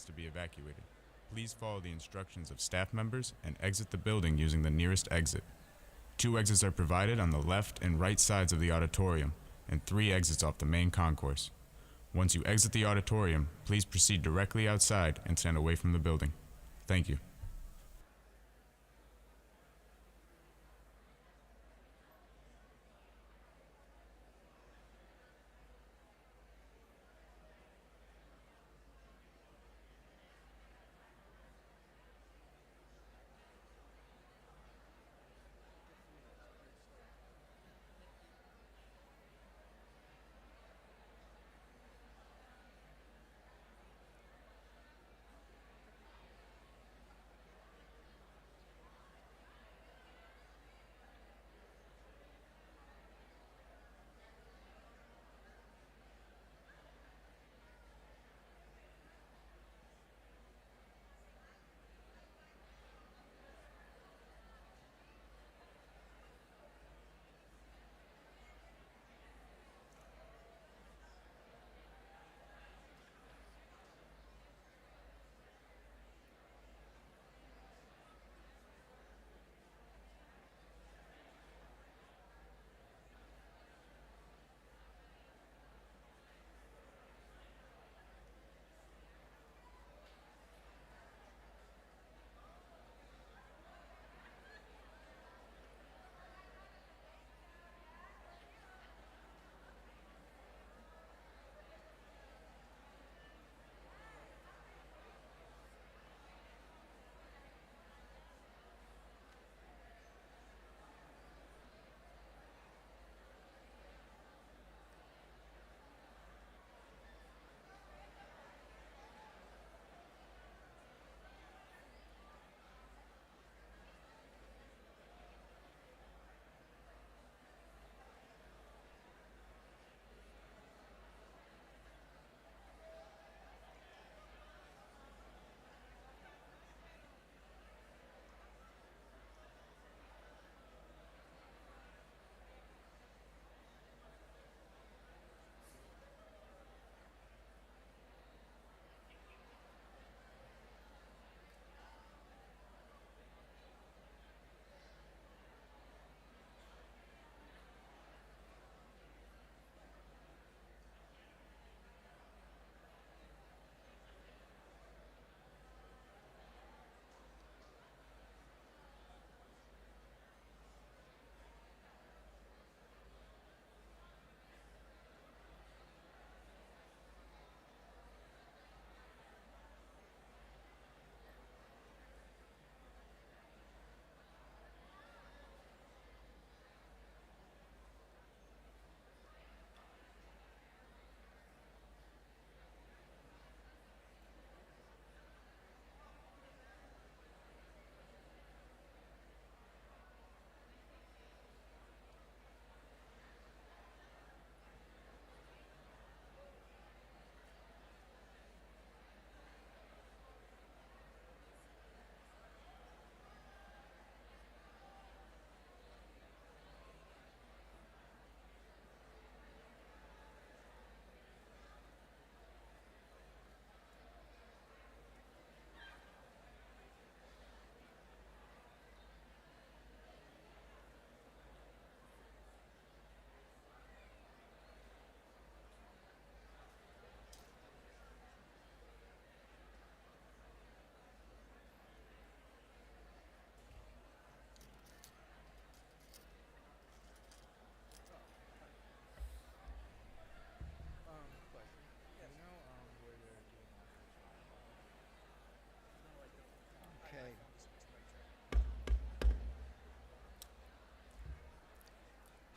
to be evacuated. Please follow the instructions of staff members and exit the building using the nearest exit. 2 exits are provided on the left and right sides of the auditorium, and 3 exits off the main concourse. Once you exit the auditorium, please proceed directly outside and stand away from the building. Thank you.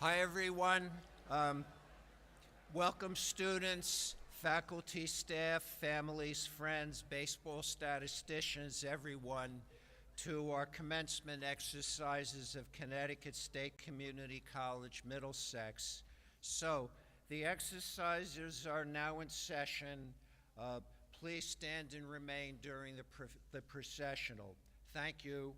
Hi, everyone. Welcome, students, faculty, staff, families, friends, baseball statisticians, everyone, to our commencement exercises of Connecticut State Community College, Middlesex. So, the exercises are now in session. Please stand and remain during the processional. Thank you.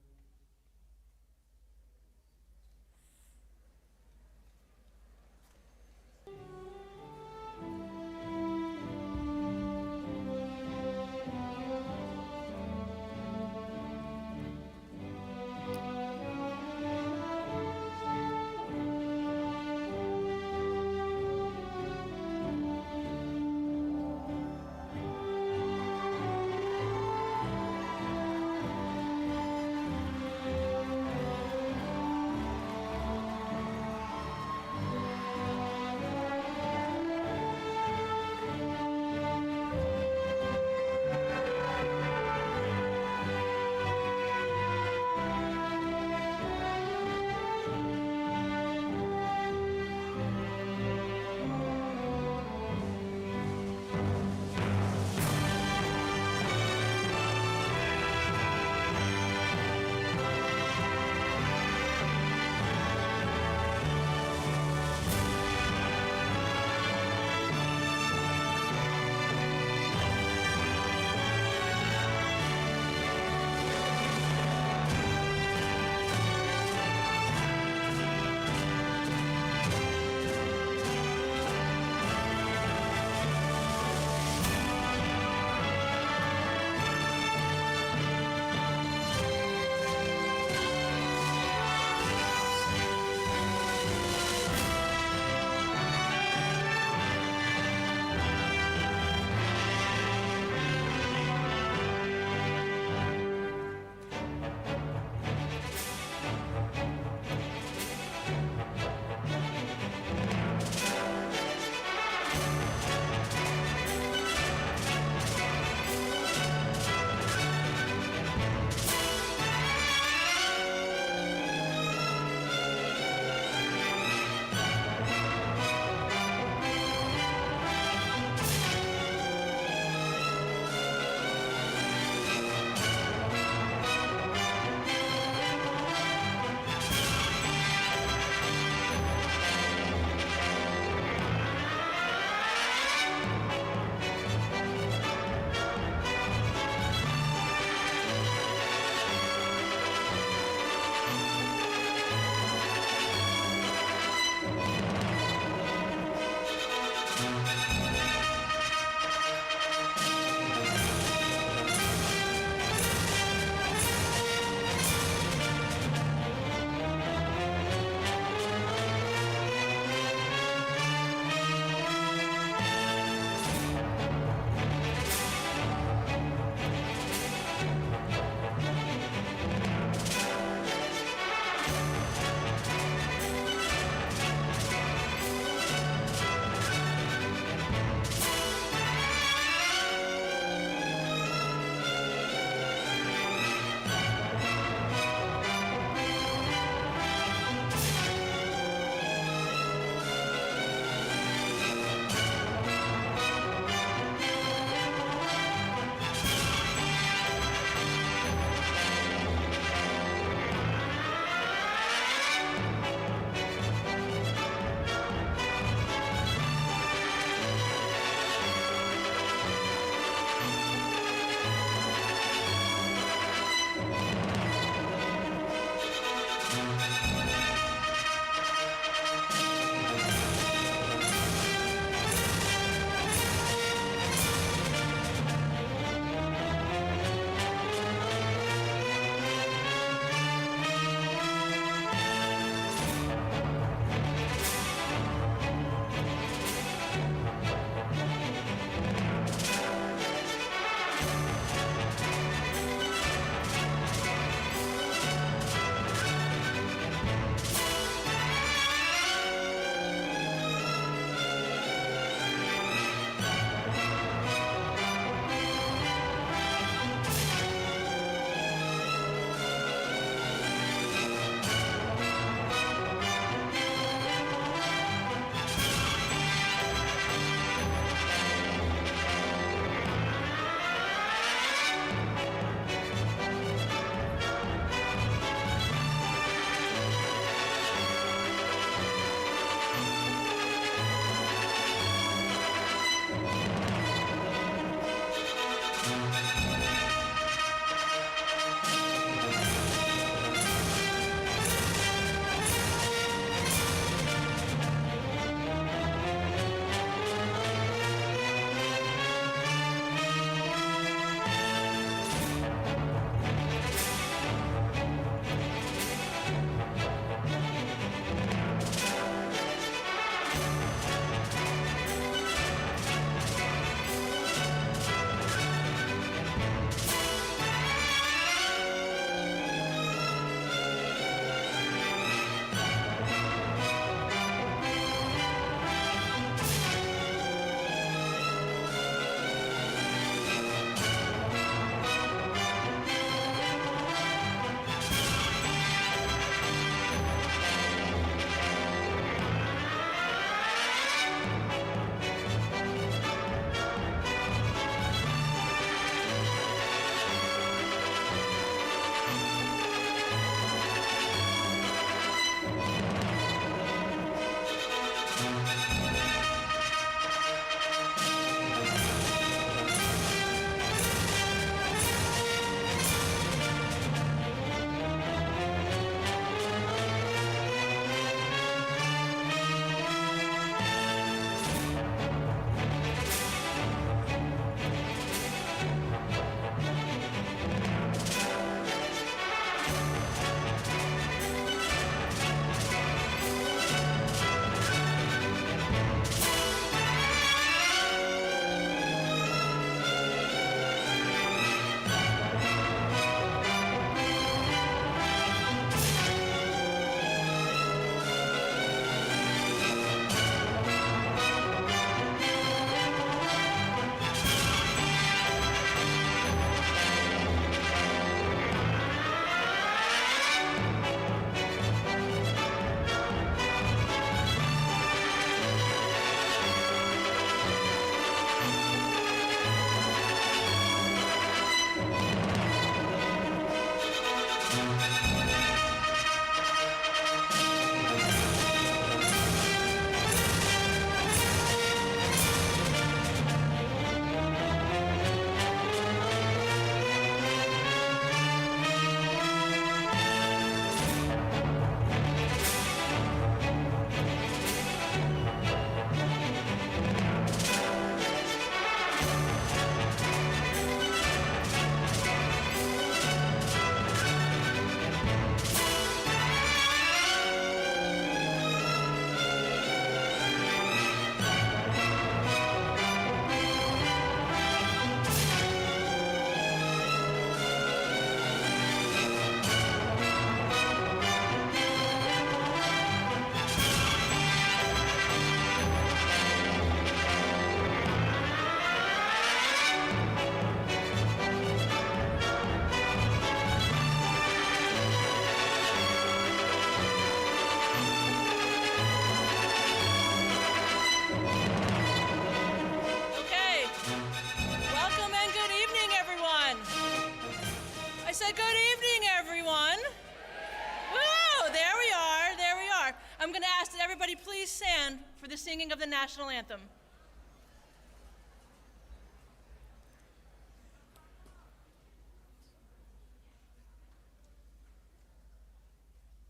please stand for the singing of the national anthem?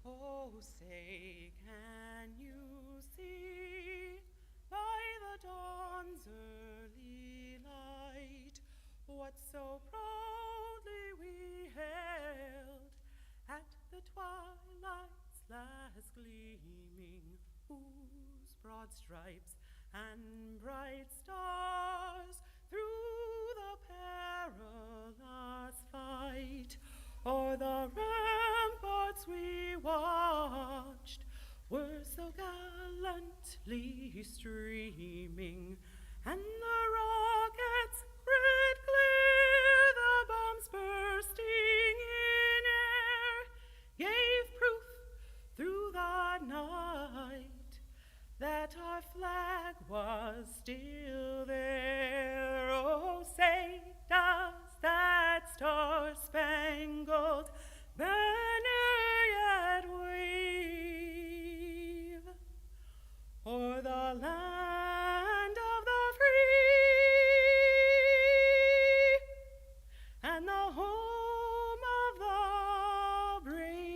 Oh, say, can you see by the dawn's early light what so proudly we hailed at the twilight's last gleaming, whose broad stripes and bright stars through the perilous fight o'er the ramparts we watched were so gallantly streaming, and the rockets red clear, the bombs bursting in air, gave proof through the night that our flag was still there. Oh, say, does that star-spangled banner yet wave o'er the land of the free and the home of the brave?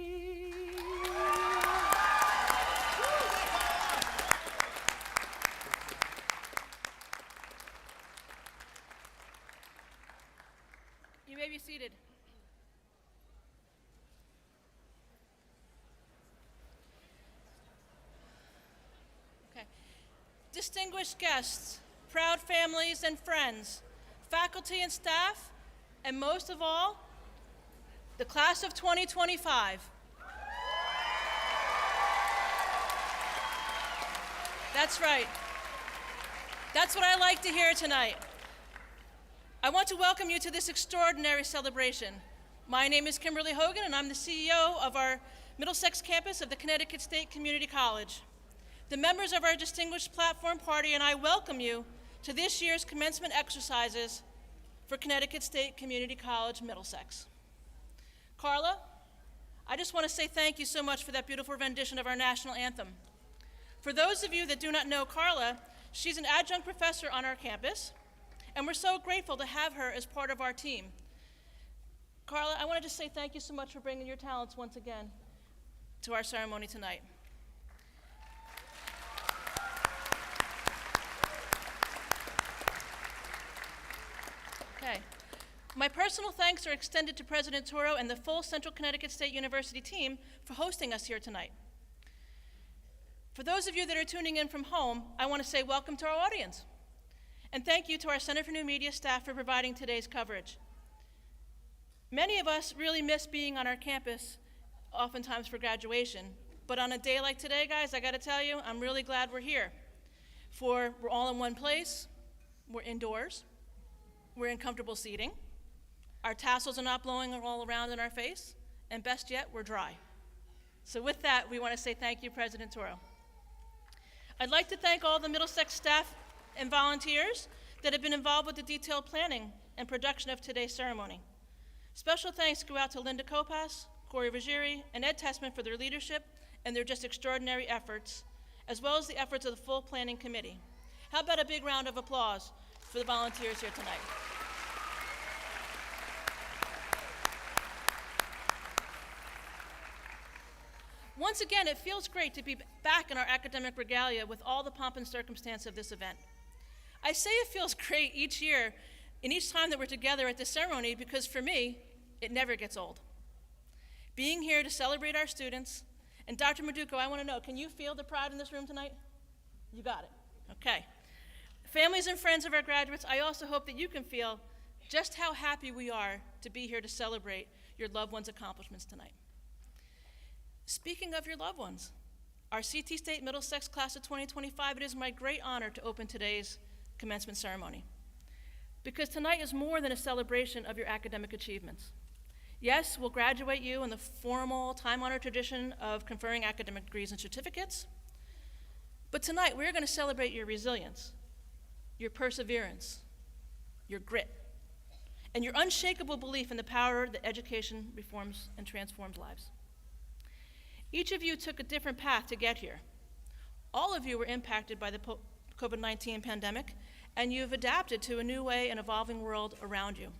You may be seated. Okay. Distinguished guests, proud families and friends, faculty and staff, and most of all, the class of 2025. That's right. That's what I like to hear tonight. I want to welcome you to this extraordinary celebration. My name is Kimberly Hogan, and I'm the CEO of our Middlesex campus of the Connecticut State Community College. The members of our distinguished platform party and I welcome you to this year's commencement exercises for Connecticut State Community College, Middlesex. Carla, I just want to say thank you so much for that beautiful rendition of our national anthem. For those of you that do not know Carla, she's an adjunct professor on our campus, and we're so grateful to have her as part of our team. Carla, I want to just say thank you so much for bringing your talents once again to our ceremony tonight. Okay. My personal thanks are extended to President Toro and the full Central Connecticut State University team for hosting us here tonight. For those of you that are tuning in from home, I want to say welcome to our audience. And thank you to our Center for New Media staff for providing today's coverage. Many of us really miss being on our campus, oftentimes for graduation. But on a day like today, guys, I gotta tell you, I'm really glad we're here. For we're all in one place, we're indoors, we're in comfortable seating, our tassels are not blowing all around in our face, and best yet, we're dry. So with that, we want to say thank you, President Toro. I'd like to thank all the Middlesex staff and volunteers that have been involved with the detailed planning and production of today's ceremony. Special thanks go out to Linda Kopas, Corey Ruggieri, and Ed Tessman for their leadership and their just extraordinary efforts, as well as the efforts of the full planning committee. How about a big round of applause for the volunteers here tonight? Once again, it feels great to be back in our academic regalia with all the pomp and circumstance of this event. I say it feels great each year and each time that we're together at this ceremony because for me, it never gets old. Being here to celebrate our students, and Dr. Maduco, I want to know, can you feel the pride in this room tonight? You got it, okay. Families and friends of our graduates, I also hope that you can feel just how happy we are to be here to celebrate your loved ones' accomplishments tonight. Speaking of your loved ones, our CTState Middlesex class of 2025, it is my great honor to open today's commencement ceremony. Because tonight is more than a celebration of your academic achievements. Yes, we'll graduate you in the formal, time-honored tradition of conferring academic degrees and certificates. But tonight, we're going to celebrate your resilience, your perseverance, your grit, and your unshakable belief in the power that education reforms and transforms lives. Each of you took a different path to get here. All of you were impacted by the COVID-19 pandemic, and you've adapted to a new way and evolving world around you.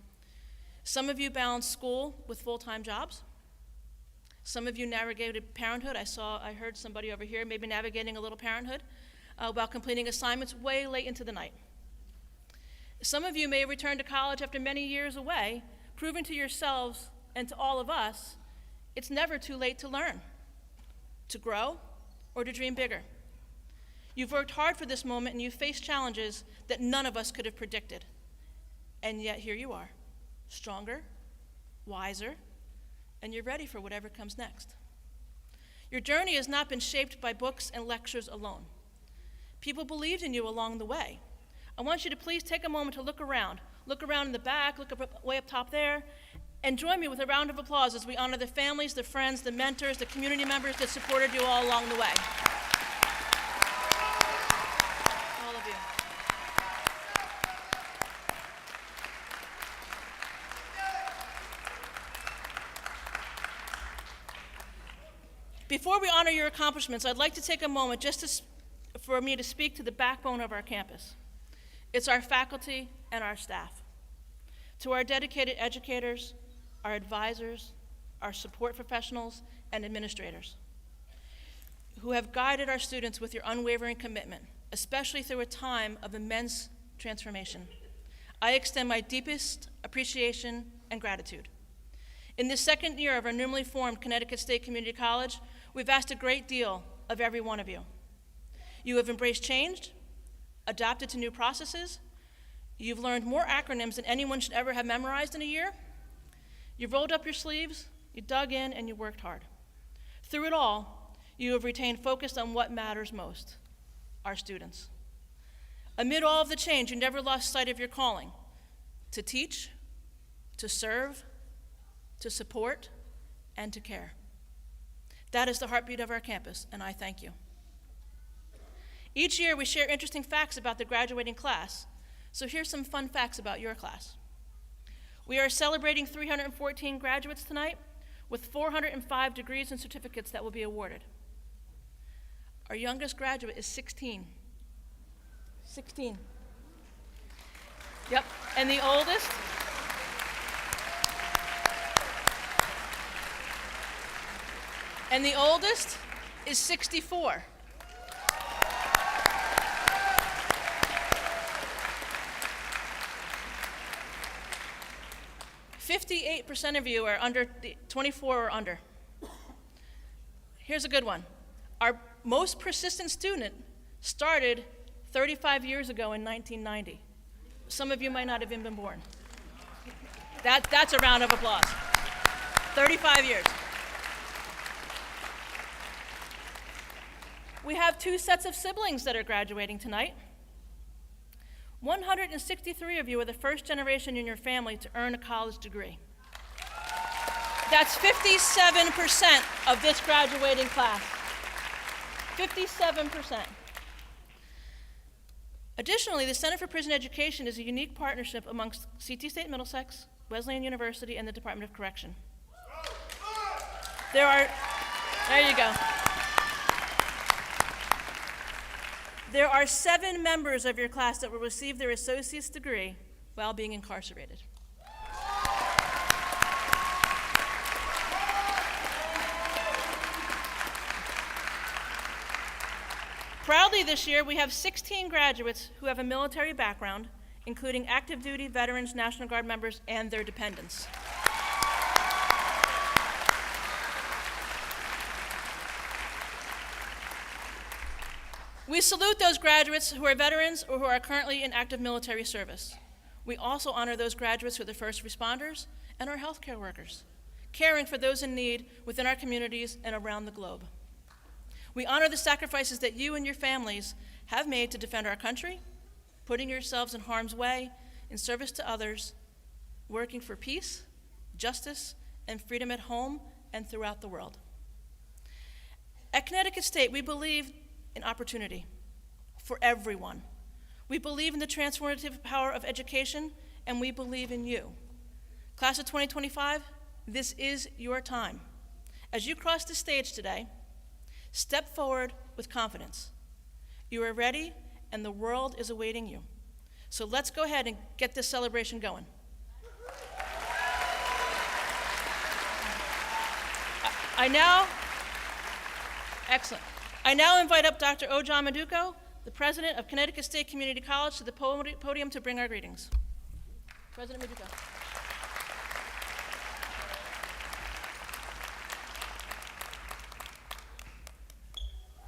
Some of you balanced school with full-time jobs. Some of you navigated parenthood. I heard somebody over here maybe navigating a little parenthood while completing assignments way late into the night. Some of you may have returned to college after many years away, proving to yourselves and to all of us, it's never too late to learn, to grow, or to dream bigger. You've worked hard for this moment and you've faced challenges that none of us could have predicted. And yet here you are, stronger, wiser, and you're ready for whatever comes next. Your journey has not been shaped by books and lectures alone. People believed in you along the way. I want you to please take a moment to look around. Look around in the back, look up, way up top there, and join me with a round of applause as we honor the families, the friends, the mentors, the community members that supported you all along the way. All of you. Before we honor your accomplishments, I'd like to take a moment for me to speak to the backbone of our campus. It's our faculty and our staff. To our dedicated educators, our advisors, our support professionals, and administrators who have guided our students with your unwavering commitment, especially through a time of immense transformation. I extend my deepest appreciation and gratitude. In this second year of our newly formed Connecticut State Community College, we've asked a great deal of every one of you. You have embraced change, adapted to new processes. You've learned more acronyms than anyone should ever have memorized in a year. You've rolled up your sleeves, you dug in, and you worked hard. Through it all, you have retained focus on what matters most, our students. Amid all of the change, you never lost sight of your calling, to teach, to serve, to support, and to care. That is the heartbeat of our campus, and I thank you. Each year, we share interesting facts about the graduating class. So here's some fun facts about your class. We are celebrating 314 graduates tonight with 405 degrees and certificates that will be awarded. Our youngest graduate is 16. 16. Yep, and the oldest? And the oldest is 64. 58% of you are under 24 or under. Here's a good one. Our most persistent student started 35 years ago in 1990. Some of you might not have even been born. That's a round of applause. 35 years. We have 2 sets of siblings that are graduating tonight. 163 of you are the first generation in your family to earn a college degree. That's 57% of this graduating class. 57%. Additionally, the Center for Prison Education is a unique partnership amongst CTState Middlesex, Wesleyan University, and the Department of Correction. There you go. There are 7 members of your class that will receive their associate's degree while being incarcerated. Proudly this year, we have 16 graduates who have a military background, including active duty, veterans, National Guard members, and their dependents. We salute those graduates who are veterans or who are currently in active military service. We also honor those graduates who are the first responders and our healthcare workers, caring for those in need within our communities and around the globe. We honor the sacrifices that you and your families have made to defend our country, putting yourselves in harm's way in service to others, working for peace, justice, and freedom at home and throughout the world. At Connecticut State, we believe in opportunity for everyone. We believe in the transformative power of education, and we believe in you. Class of 2025, this is your time. As you cross the stage today, step forward with confidence. You are ready, and the world is awaiting you. So let's go ahead and get this celebration going. Excellent. I now invite up Dr. Ojan Maduko, the president of Connecticut State Community College, to the podium to bring our greetings. President Maduko.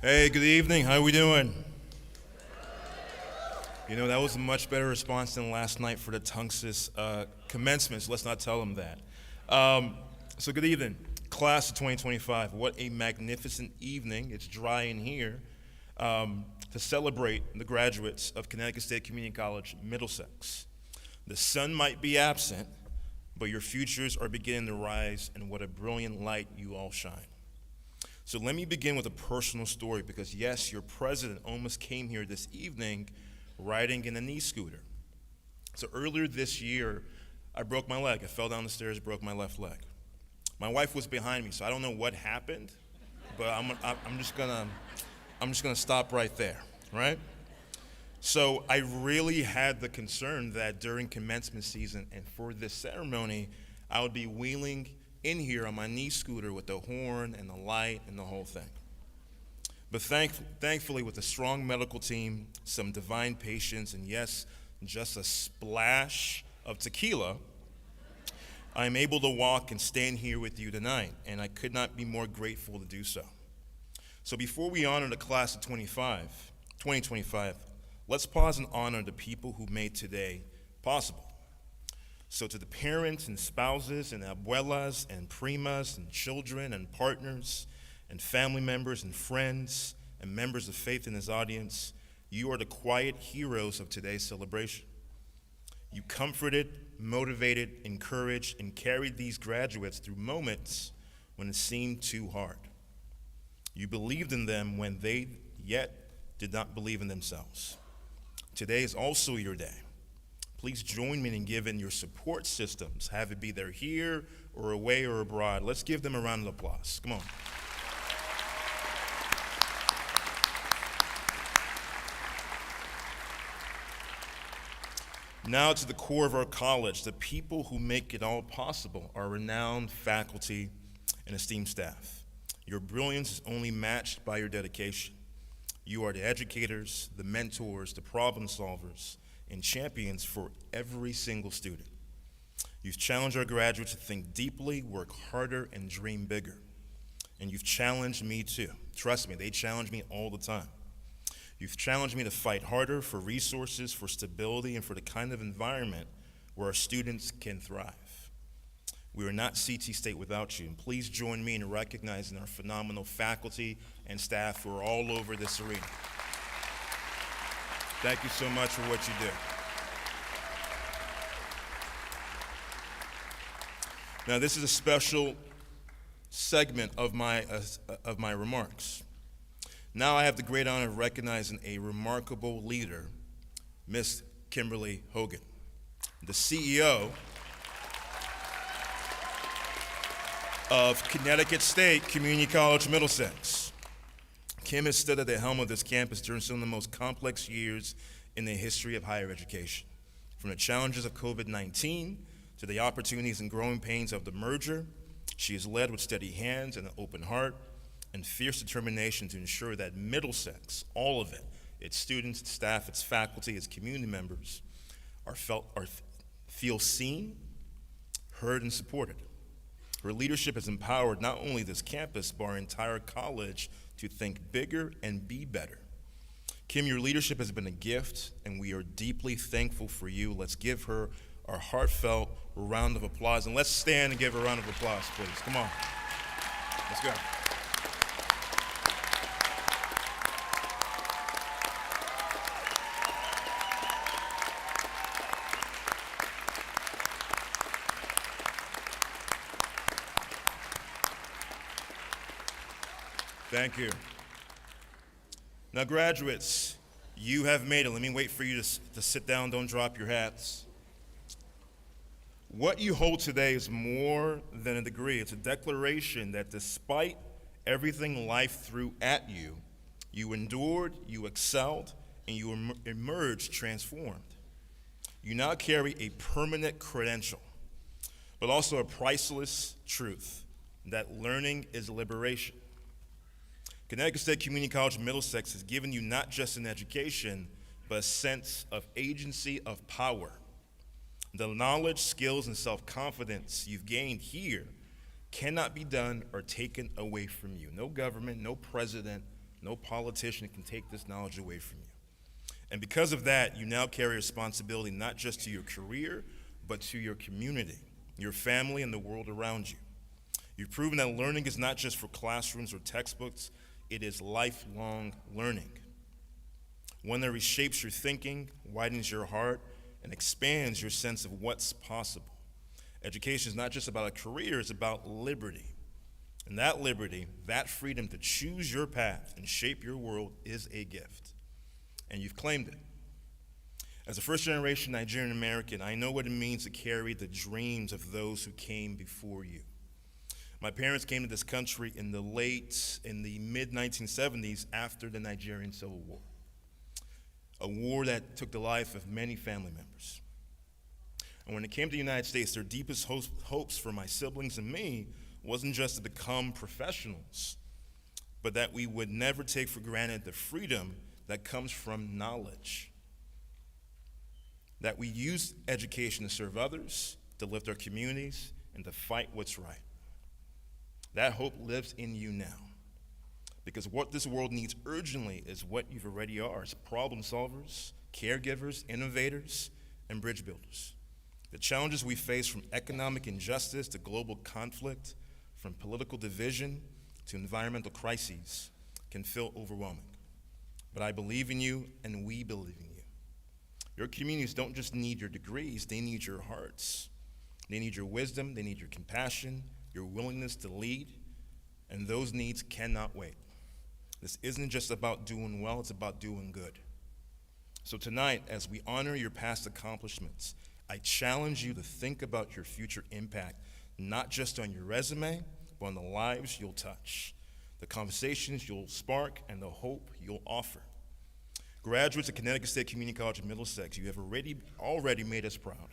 Hey, good evening. How are we doing? You know, that was a much better response than last night for the Tungus commencement, so let's not tell them that. So good evening, class of 2025. What a magnificent evening. It's dry in here to celebrate the graduates of Connecticut State Community College, Middlesex. The sun might be absent, but your futures are beginning to rise, and what a brilliant light you all shine. So let me begin with a personal story, because yes, your president almost came here this evening riding in a knee scooter. So earlier this year, I broke my leg. I fell down the stairs, broke my left leg. My wife was behind me, so I don't know what happened, but I'm just gonna stop right there, right? So I really had the concern that during commencement season and for this ceremony, I would be wheeling in here on my knee scooter with the horn and the light and the whole thing. But thankfully, with a strong medical team, some divine patience, and yes, just a splash of tequila, I'm able to walk and stand here with you tonight, and I could not be more grateful to do so. So before we honor the class of 2025, let's pause and honor the people who made today possible. So to the parents and spouses and abuelas and primas and children and partners and family members and friends and members of faith in this audience, you are the quiet heroes of today's celebration. You comforted, motivated, encouraged, and carried these graduates through moments when it seemed too hard. You believed in them when they yet did not believe in themselves. Today is also your day. Please join me in giving your support systems, have it be they're here or away or abroad. Let's give them a round of applause. Come on. Now to the core of our college, the people who make it all possible, our renowned faculty and esteemed staff. Your brilliance is only matched by your dedication. You are the educators, the mentors, the problem solvers, and champions for every single student. You've challenged our graduates to think deeply, work harder, and dream bigger. And you've challenged me too. Trust me, they challenge me all the time. You've challenged me to fight harder for resources, for stability, and for the kind of environment where our students can thrive. We are not CTState without you, and please join me in recognizing our phenomenal faculty and staff who are all over this arena. Thank you so much for what you do. Now, this is a special segment of my remarks. Now I have the great honor of recognizing a remarkable leader, Miss Kimberly Hogan, the CEO of Connecticut State Community College, Middlesex. Kim has stood at the helm of this campus during some of the most complex years in the history of higher education. From the challenges of COVID-19 to the opportunities and growing pains of the merger, she has led with steady hands and an open heart and fierce determination to ensure that Middlesex, all of it, its students, its staff, its faculty, its community members, feel seen, heard, and supported. Her leadership has empowered not only this campus, but our entire college to think bigger and be better. Kim, your leadership has been a gift, and we are deeply thankful for you. Let's give her our heartfelt round of applause, and let's stand and give her a round of applause, please. Come on. Let's go. Thank you. Now, graduates, you have made it. Let me wait for you to sit down. Don't drop your hats. What you hold today is more than a degree. It's a declaration that despite everything life threw at you, You endured, you excelled, and you emerged transformed. You now carry a permanent credential, but also a priceless truth, that learning is liberation. Connecticut State Community College Middlesex has given you not just an education, but a sense of agency, of power. The knowledge, skills, and self-confidence you've gained here cannot be done or taken away from you. No government, no president, no politician can take this knowledge away from you. And because of that, you now carry responsibility not just to your career, but to your community, your family, and the world around you. You've proven that learning is not just for classrooms or textbooks, it is lifelong learning. One that reshapes your thinking, widens your heart, and expands your sense of what's possible. Education is not just about a career, it's about liberty. And that liberty, that freedom to choose your path and shape your world is a gift. And you've claimed it. As a first-generation Nigerian American, I know what it means to carry the dreams of those who came before you. My parents came to this country in the mid-1970s after the Nigerian Civil War, a war that took the life of many family members. And when it came to the United States, their deepest hopes for my siblings and me wasn't just to become professionals, but that we would never take for granted the freedom that comes from knowledge. That we use education to serve others, to lift our communities, and to fight what's right. That hope lives in you now. Because what this world needs urgently is what you already are. It's problem solvers, caregivers, innovators, and bridge builders. The challenges we face, from economic injustice to global conflict, from political division to environmental crises, can feel overwhelming. But I believe in you, and we believe in you. Your communities don't just need your degrees, they need your hearts. They need your wisdom, they need your compassion, your willingness to lead, and those needs cannot wait. This isn't just about doing well, it's about doing good. So tonight, as we honor your past accomplishments, I challenge you to think about your future impact, not just on your resume, but on the lives you'll touch, the conversations you'll spark, and the hope you'll offer. Graduates of Connecticut State Community College Middlesex, you have already made us proud.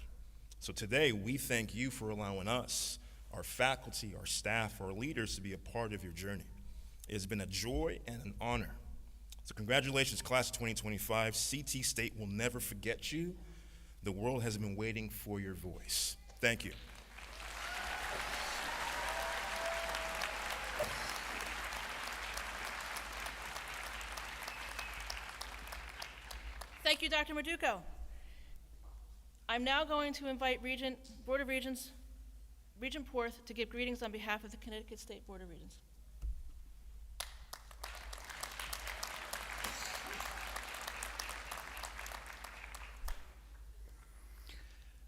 So today, we thank you for allowing us, our faculty, our staff, our leaders, to be a part of your journey. It has been a joy and an honor. So congratulations, class of 2025. CTState will never forget you. The world has been waiting for your voice. Thank you. Thank you, Dr. Marduko. I'm now going to invite Board of Regents, Regent Porth, to give greetings on behalf of the Connecticut State Board of Regents.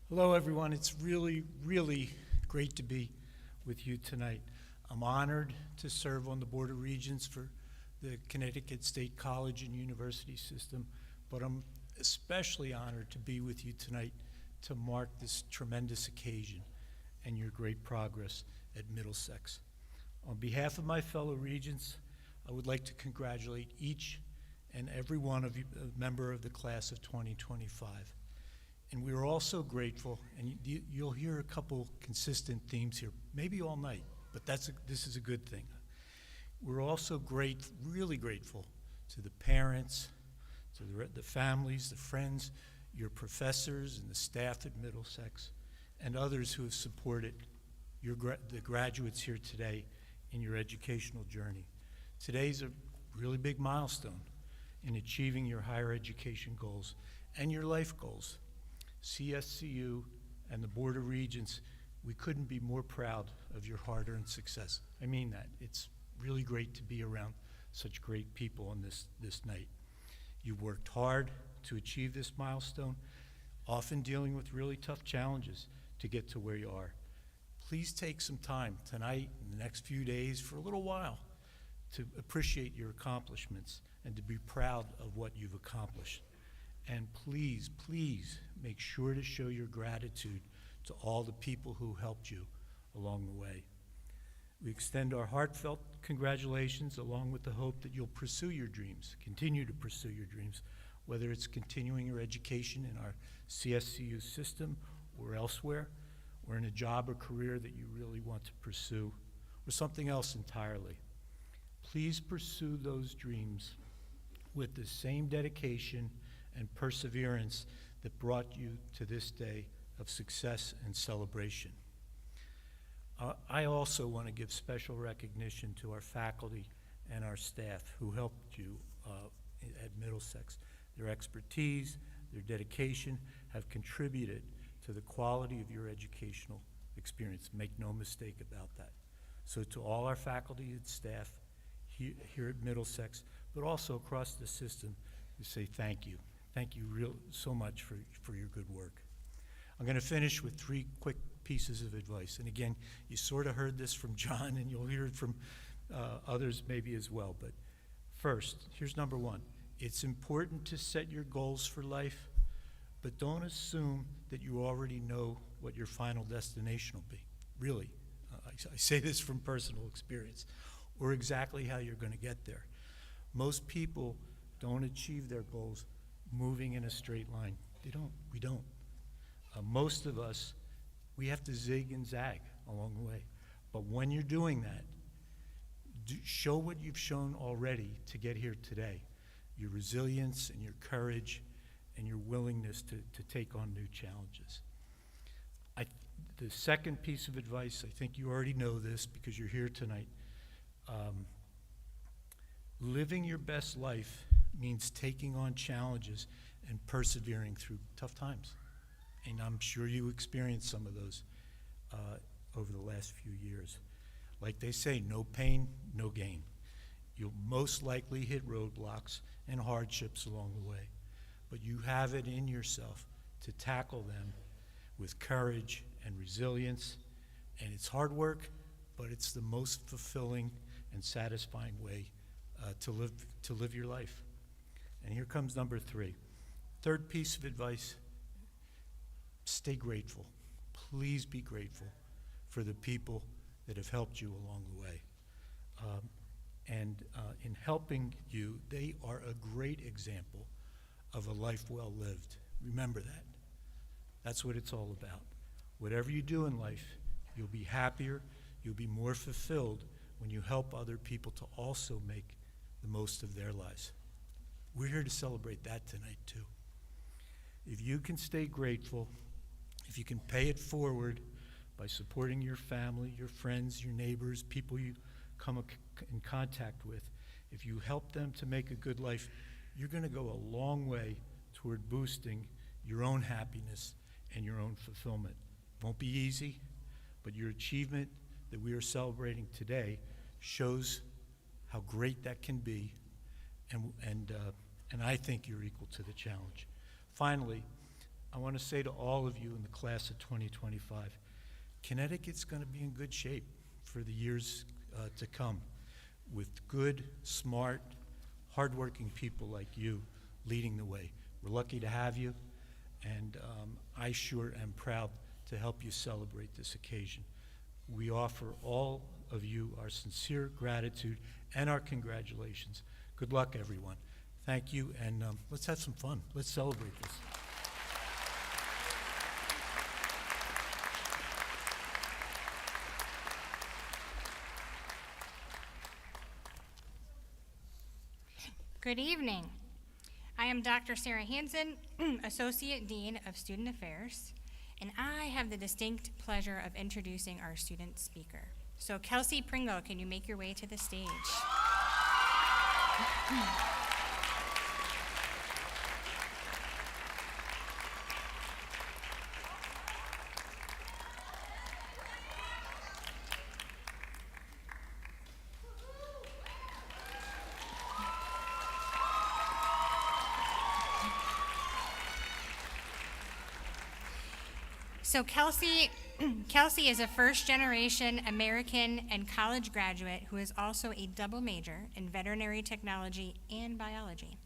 Hello, everyone. It's really, really great to be with you tonight. I'm honored to serve on the Board of Regents for the Connecticut State College and University System, but I'm especially honored to be with you tonight to mark this tremendous occasion and your great progress at Middlesex. On behalf of my fellow Regents, I would like to congratulate each and every one of you, a member of the class of 2025. And we are also grateful, and you'll hear a couple consistent themes here, maybe all night, but this is a good thing. We're also really grateful to the parents, to the families, the friends, your professors, and the staff at Middlesex, and others who have supported the graduates here today in your educational journey. Today's a really big milestone in achieving your higher education goals and your life goals. CSCU and the Board of Regents, we couldn't be more proud of your hard-earned success. I mean that. It's really great to be around such great people on this night. You've worked hard to achieve this milestone, often dealing with really tough challenges to get to where you are. Please take some time tonight and the next few days for a little while to appreciate your accomplishments and to be proud of what you've accomplished. And please, please make sure to show your gratitude to all the people who helped you along the way. We extend our heartfelt congratulations, along with the hope that you'll pursue your dreams, continue to pursue your dreams, whether it's continuing your education in our CSCU system or elsewhere, or in a job or career that you really want to pursue, or something else entirely. Please pursue those dreams with the same dedication and perseverance that brought you to this day of success and celebration. I also want to give special recognition to our faculty and our staff who helped you at Middlesex. Their expertise, their dedication have contributed to the quality of your educational experience. Make no mistake about that. So to all our faculty and staff here at Middlesex, but also across the system, we say thank you. Thank you so much for your good work. I'm going to finish with 3 quick pieces of advice. And again, you sort of heard this from John, and you'll hear it from others maybe as well. But first, here's number 1. It's important to set your goals for life, but don't assume that you already know what your final destination will be. Really, I say this from personal experience, or exactly how you're going to get there. Most people don't achieve their goals moving in a straight line. We don't. Most of us, we have to zig and zag along the way. But when you're doing that, show what you've shown already to get here today. Your resilience and your courage and your willingness to take on new challenges. The second piece of advice, I think you already know this because you're here tonight. Living your best life means taking on challenges and persevering through tough times. And I'm sure you experienced some of those over the last few years. Like they say, no pain, no gain. You'll most likely hit roadblocks and hardships along the way, but you have it in yourself to tackle them with courage and resilience. And it's hard work, but it's the most fulfilling and satisfying way to live your life. And here comes number 3. Third piece of advice, stay grateful. Please be grateful for the people that have helped you along the way. In helping you, they are a great example of a life well lived. Remember that. That's what it's all about. Whatever you do in life, you'll be happier, you'll be more fulfilled when you help other people to also make the most of their lives. We're here to celebrate that tonight too. If you can stay grateful, if you can pay it forward by supporting your family, your friends, your neighbors, people you come in contact with, if you help them to make a good life, you're going to go a long way toward boosting your own happiness and your own fulfillment. It won't be easy, but your achievement that we are celebrating today shows how great that can be, and I think you're equal to the challenge. Finally, I want to say to all of you in the class of 2025, Connecticut's going to be in good shape for the years to come, with good, smart, hardworking people like you leading the way. We're lucky to have you, and I sure am proud to help you celebrate this occasion. We offer all of you our sincere gratitude and our congratulations. Good luck, everyone. Thank you, and let's have some fun. Let's celebrate this. Good evening. I am Dr. Sarah Hansen, Associate Dean of Student Affairs, and I have the distinct pleasure of introducing our student speaker. So Kelsey Pringle, can you make your way to the stage? So Kelsey is a first-generation American and college graduate who is also a double major in veterinary technology and biology.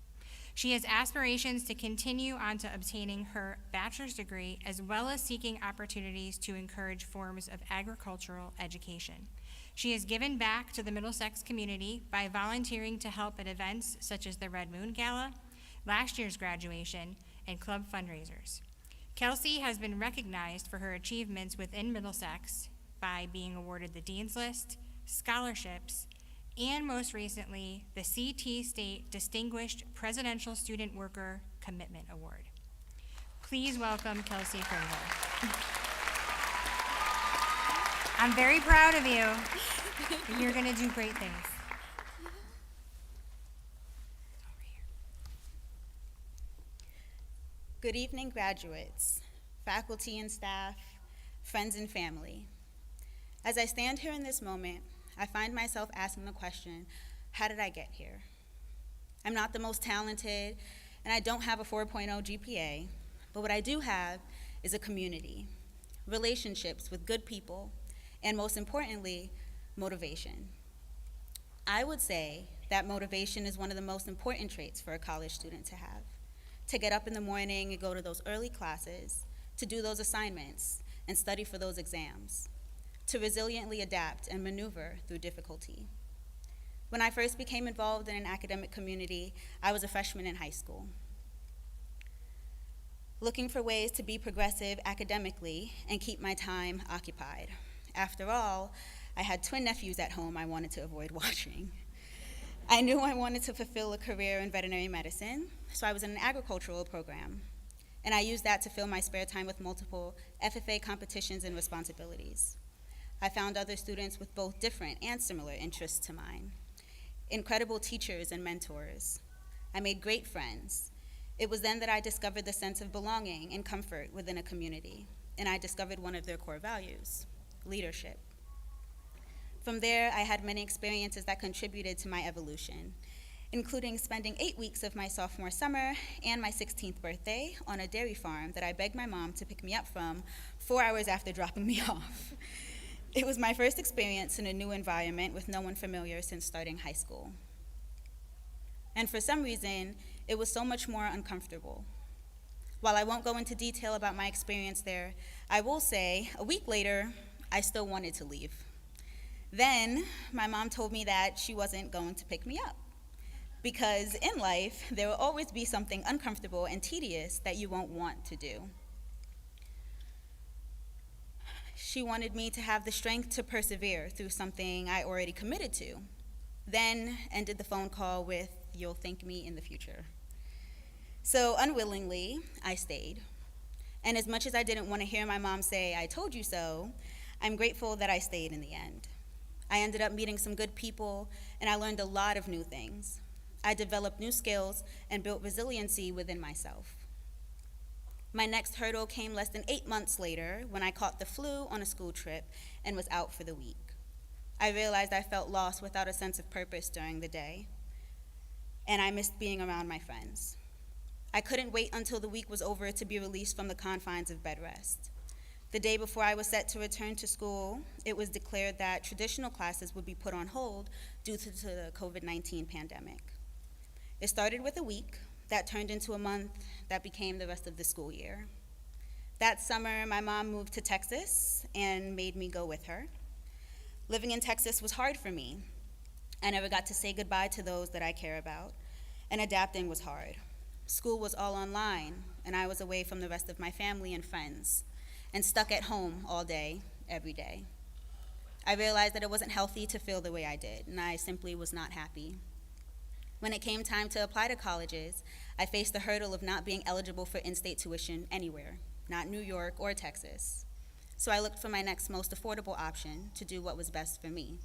She has aspirations to continue on to obtaining her bachelor's degree, as well as seeking opportunities to encourage forms of agricultural education. She has given back to the Middlesex community by volunteering to help at events such as the Red Moon Gala, last year's graduation, and club fundraisers. Kelsey has been recognized for her achievements within Middlesex by being awarded the Dean's List, scholarships, and most recently, the CTState Distinguished Presidential Student Worker Commitment Award. Please welcome Kelsey Pringle. I'm very proud of you. You're gonna do great things. Over here. Good evening, graduates, faculty and staff, friends and family. As I stand here in this moment, I find myself asking the question, how did I get here? I'm not the most talented, and I don't have a 4.0 GPA, but what I do have is a community, relationships with good people, and most importantly, motivation. I would say that motivation is one of the most important traits for a college student to have. To get up in the morning and go to those early classes, to do those assignments, and study for those exams, to resiliently adapt and maneuver through difficulty. When I first became involved in an academic community, I was a freshman in high school. Looking for ways to be progressive academically and keep my time occupied. After all, I had twin nephews at home I wanted to avoid watching. I knew I wanted to fulfill a career in veterinary medicine, so I was in an agricultural program, and I used that to fill my spare time with multiple FFA competitions and responsibilities. I found other students with both different and similar interests to mine. Incredible teachers and mentors. I made great friends. It was then that I discovered the sense of belonging and comfort within a community, and I discovered one of their core values, leadership. From there, I had many experiences that contributed to my evolution, including spending 8 weeks of my sophomore summer and my 16th birthday on a dairy farm that I begged my mom to pick me up from 4 hours after dropping me off. It was my first experience in a new environment with no one familiar since starting high school. And for some reason, it was so much more uncomfortable. While I won't go into detail about my experience there, I will say, a week later, I still wanted to leave. Then, my mom told me that she wasn't going to pick me up, because in life, there will always be something uncomfortable and tedious that you won't want to do. She wanted me to have the strength to persevere through something I already committed to, then ended the phone call with, "You'll thank me in the future." So unwillingly, I stayed. And as much as I didn't want to hear my mom say, "I told you so," I'm grateful that I stayed in the end. I ended up meeting some good people, and I learned a lot of new things. I developed new skills and built resiliency within myself. My next hurdle came less than 8 months later when I caught the flu on a school trip and was out for the week. I realized I felt lost without a sense of purpose during the day, and I missed being around my friends. I couldn't wait until the week was over to be released from the confines of bed rest. The day before I was set to return to school, it was declared that traditional classes would be put on hold due to the COVID-19 pandemic. It started with a week, that turned into a month, that became the rest of the school year. That summer, my mom moved to Texas and made me go with her. Living in Texas was hard for me. I never got to say goodbye to those that I care about, and adapting was hard. School was all online, and I was away from the rest of my family and friends, and stuck at home all day, every day. I realized that it wasn't healthy to feel the way I did, and I simply was not happy. When it came time to apply to colleges, I faced the hurdle of not being eligible for in-state tuition anywhere, not New York or Texas. So I looked for my next most affordable option to do what was best for me.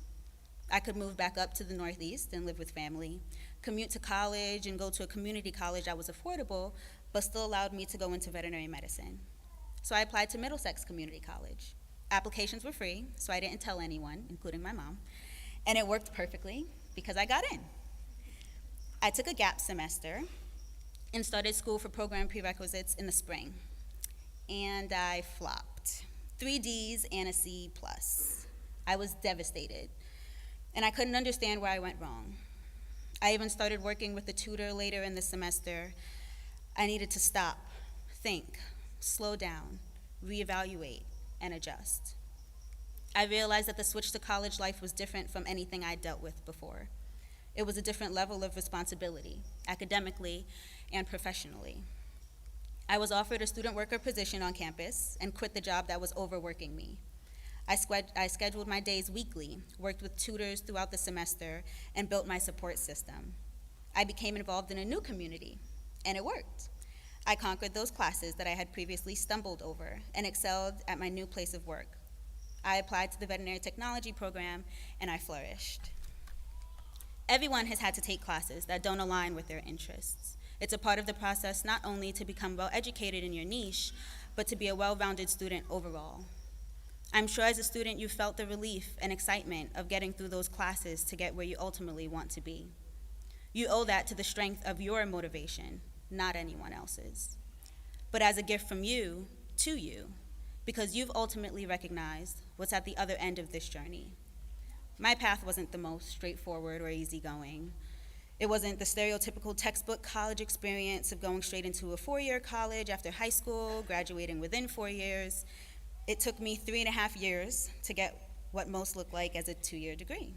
I could move back up to the Northeast and live with family, commute to college and go to a community college that was affordable, but still allowed me to go into veterinary medicine. So I applied to Middlesex Community College. Applications were free, so I didn't tell anyone, including my mom, and it worked perfectly because I got in. I took a gap semester and started school for program prerequisites in the spring, and I flopped. 3 Ds and a C+. I was devastated, and I couldn't understand where I went wrong. I even started working with a tutor later in the semester. I needed to stop, think, slow down, reevaluate, and adjust. I realized that the switch to college life was different from anything I'd dealt with before. It was a different level of responsibility, academically and professionally. I was offered a student worker position on campus and quit the job that was overworking me. I scheduled my days weekly, worked with tutors throughout the semester, and built my support system. I became involved in a new community, and it worked. I conquered those classes that I had previously stumbled over and excelled at my new place of work. I applied to the veterinary technology program, and I flourished. Everyone has had to take classes that don't align with their interests. It's a part of the process not only to become well-educated in your niche, but to be a well-rounded student overall. I'm sure as a student you felt the relief and excitement of getting through those classes to get where you ultimately want to be. You owe that to the strength of your motivation, not anyone else's. But as a gift from you, to you, because you've ultimately recognized what's at the other end of this journey. My path wasn't the most straightforward or easygoing. It wasn't the stereotypical textbook college experience of going straight into a four-year college after high school, graduating within 4 years. It took me 3.5 years to get what most look like as a 2-year degree.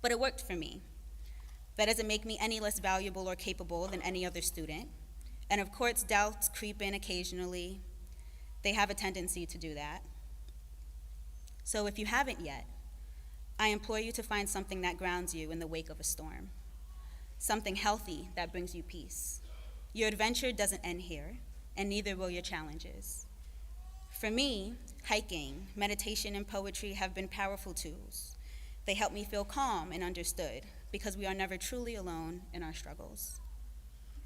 But it worked for me. That doesn't make me any less valuable or capable than any other student. And of course, doubts creep in occasionally. They have a tendency to do that. So if you haven't yet, I implore you to find something that grounds you in the wake of a storm. Something healthy that brings you peace. Your adventure doesn't end here, and neither will your challenges. For me, hiking, meditation, and poetry have been powerful tools. They help me feel calm and understood, because we are never truly alone in our struggles.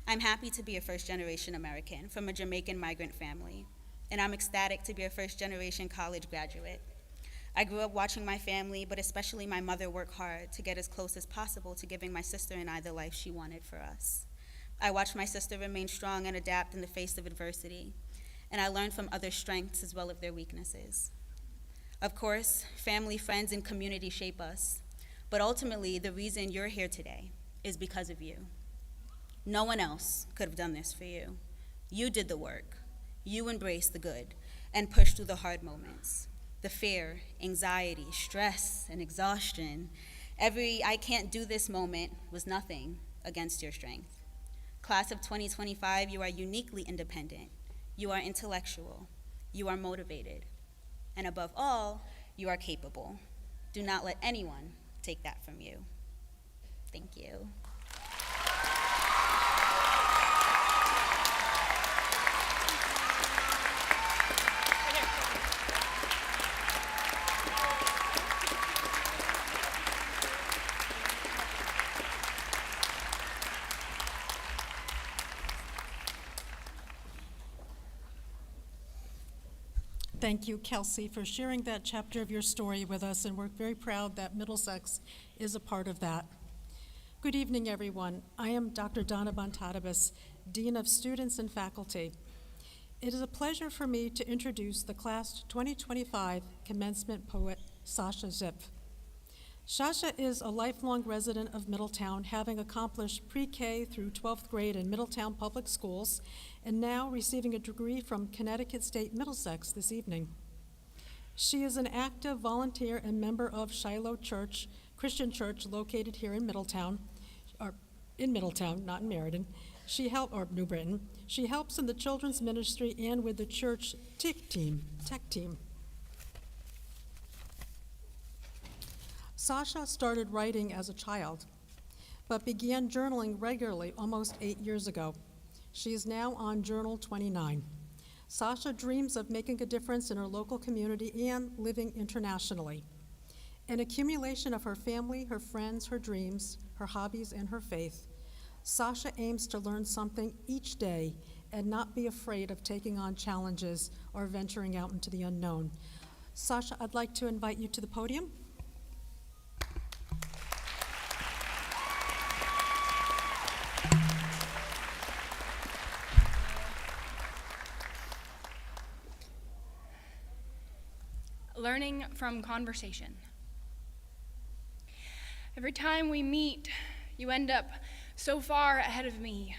I'm happy to be a first-generation American from a Jamaican migrant family, and I'm ecstatic to be a first-generation college graduate. I grew up watching my family, but especially my mother, work hard to get as close as possible to giving my sister and I the life she wanted for us. I watched my sister remain strong and adapt in the face of adversity, and I learned from others' strengths as well as their weaknesses. Of course, family, friends, and community shape us, but ultimately the reason you're here today is because of you. No one else could have done this for you. You did the work. You embraced the good and pushed through the hard moments. The fear, anxiety, stress, and exhaustion. Every "I can't do this" moment was nothing against your strength. Class of 2025, you are uniquely independent. You are intellectual. You are motivated. And above all, you are capable. Do not let anyone take that from you. Thank you. Thank you, Kelsey, for sharing that chapter of your story with us, and we're very proud that Middlesex is a part of that. Good evening, everyone. I am Dr. Donna Bontatibus, Dean of Students and Faculty. It is a pleasure for me to introduce the Class 2025 Commencement poet, Sasha Zipf. Sasha is a lifelong resident of Middletown, having accomplished pre-K through 12th grade in Middletown Public Schools, and now receiving a degree from Connecticut State Middlesex this evening. She is an active volunteer and member of Shiloh Church, Christian Church located here in Middletown, or in Middletown, not in Meriden. Or New Britain. She helps in the children's ministry and with the church tech team. Sasha started writing as a child, but began journaling regularly almost 8 years ago. She is now on Journal 29. Sasha dreams of making a difference in her local community and living internationally. An accumulation of her family, her friends, her dreams, her hobbies, and her faith, Sasha aims to learn something each day and not be afraid of taking on challenges or venturing out into the unknown. Sasha, I'd like to invite you to the podium. Learning from conversation. Every time we meet, you end up so far ahead of me,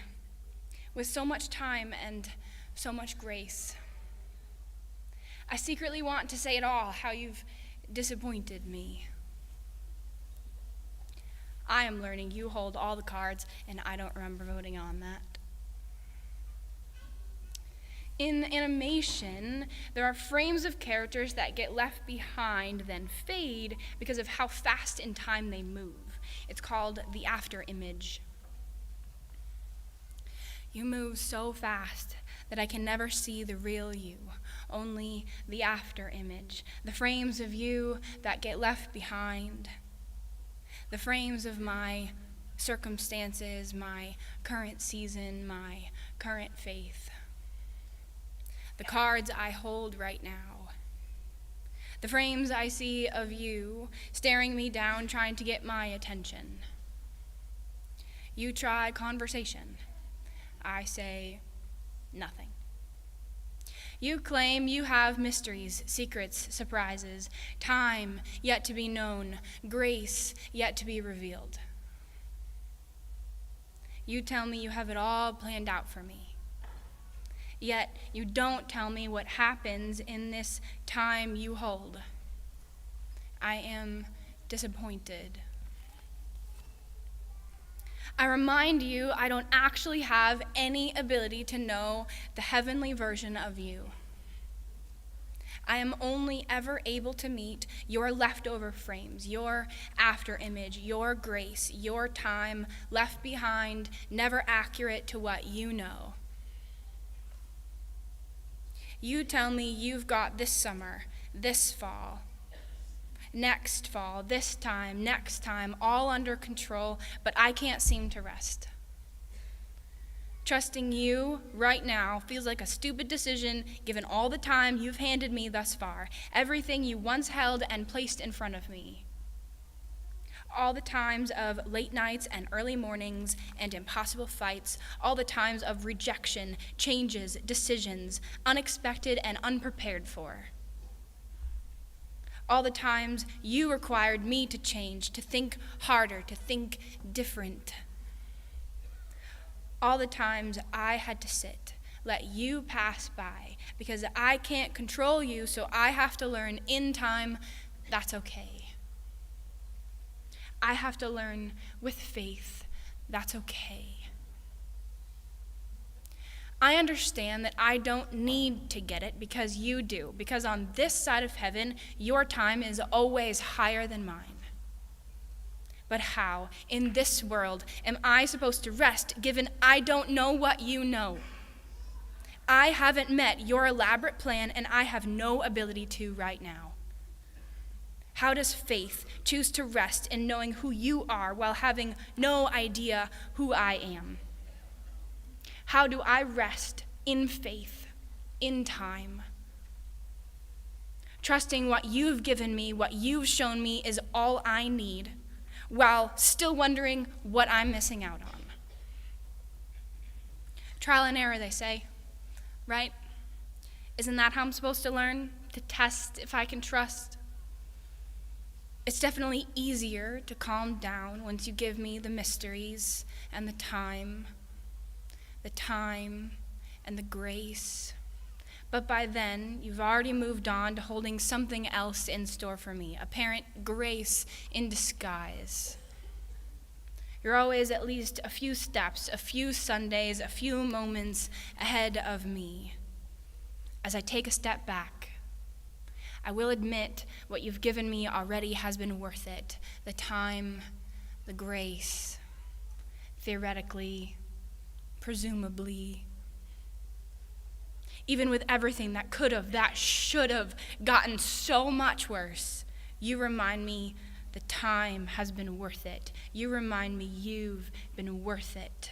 with so much time and so much grace. I secretly want to say it all, how you've disappointed me. I am learning you hold all the cards, and I don't remember voting on that. In animation, there are frames of characters that get left behind, then fade because of how fast in time they move. It's called the after image. You move so fast that I can never see the real you, only the after image, the frames of you that get left behind, the frames of my circumstances, my current season, my current faith. The cards I hold right now. The frames I see of you staring me down, trying to get my attention. You try conversation. I say nothing. You claim you have mysteries, secrets, surprises, time yet to be known, grace yet to be revealed. You tell me you have it all planned out for me. Yet you don't tell me what happens in this time you hold. I am disappointed. I remind you I don't actually have any ability to know the heavenly version of you. I am only ever able to meet your leftover frames, your after image, your grace, your time left behind, never accurate to what you know. You tell me you've got this summer, this fall, next fall, this time, next time, all under control, but I can't seem to rest. Trusting you right now feels like a stupid decision given all the time you've handed me thus far, everything you once held and placed in front of me. All the times of late nights and early mornings and impossible fights, all the times of rejection, changes, decisions, unexpected and unprepared for. All the times you required me to change, to think harder, to think different. All the times I had to sit, let you pass by, because I can't control you, so I have to learn in time that's okay. I have to learn with faith that's okay. I understand that I don't need to get it because you do, because on this side of heaven, your time is always higher than mine. But how, in this world, am I supposed to rest given I don't know what you know? I haven't met your elaborate plan, and I have no ability to right now. How does faith choose to rest in knowing who you are while having no idea who I am? How do I rest in faith, in time? Trusting what you've given me, what you've shown me is all I need, while still wondering what I'm missing out on. Trial and error, they say, right? Isn't that how I'm supposed to learn? To test if I can trust? It's definitely easier to calm down once you give me the mysteries and the time and the grace. But by then, you've already moved on to holding something else in store for me, apparent grace in disguise. You're always at least a few steps, a few Sundays, a few moments ahead of me. As I take a step back, I will admit what you've given me already has been worth it. The time, the grace, theoretically, presumably. Even with everything that could have, that should have gotten so much worse, you remind me the time has been worth it. You remind me you've been worth it.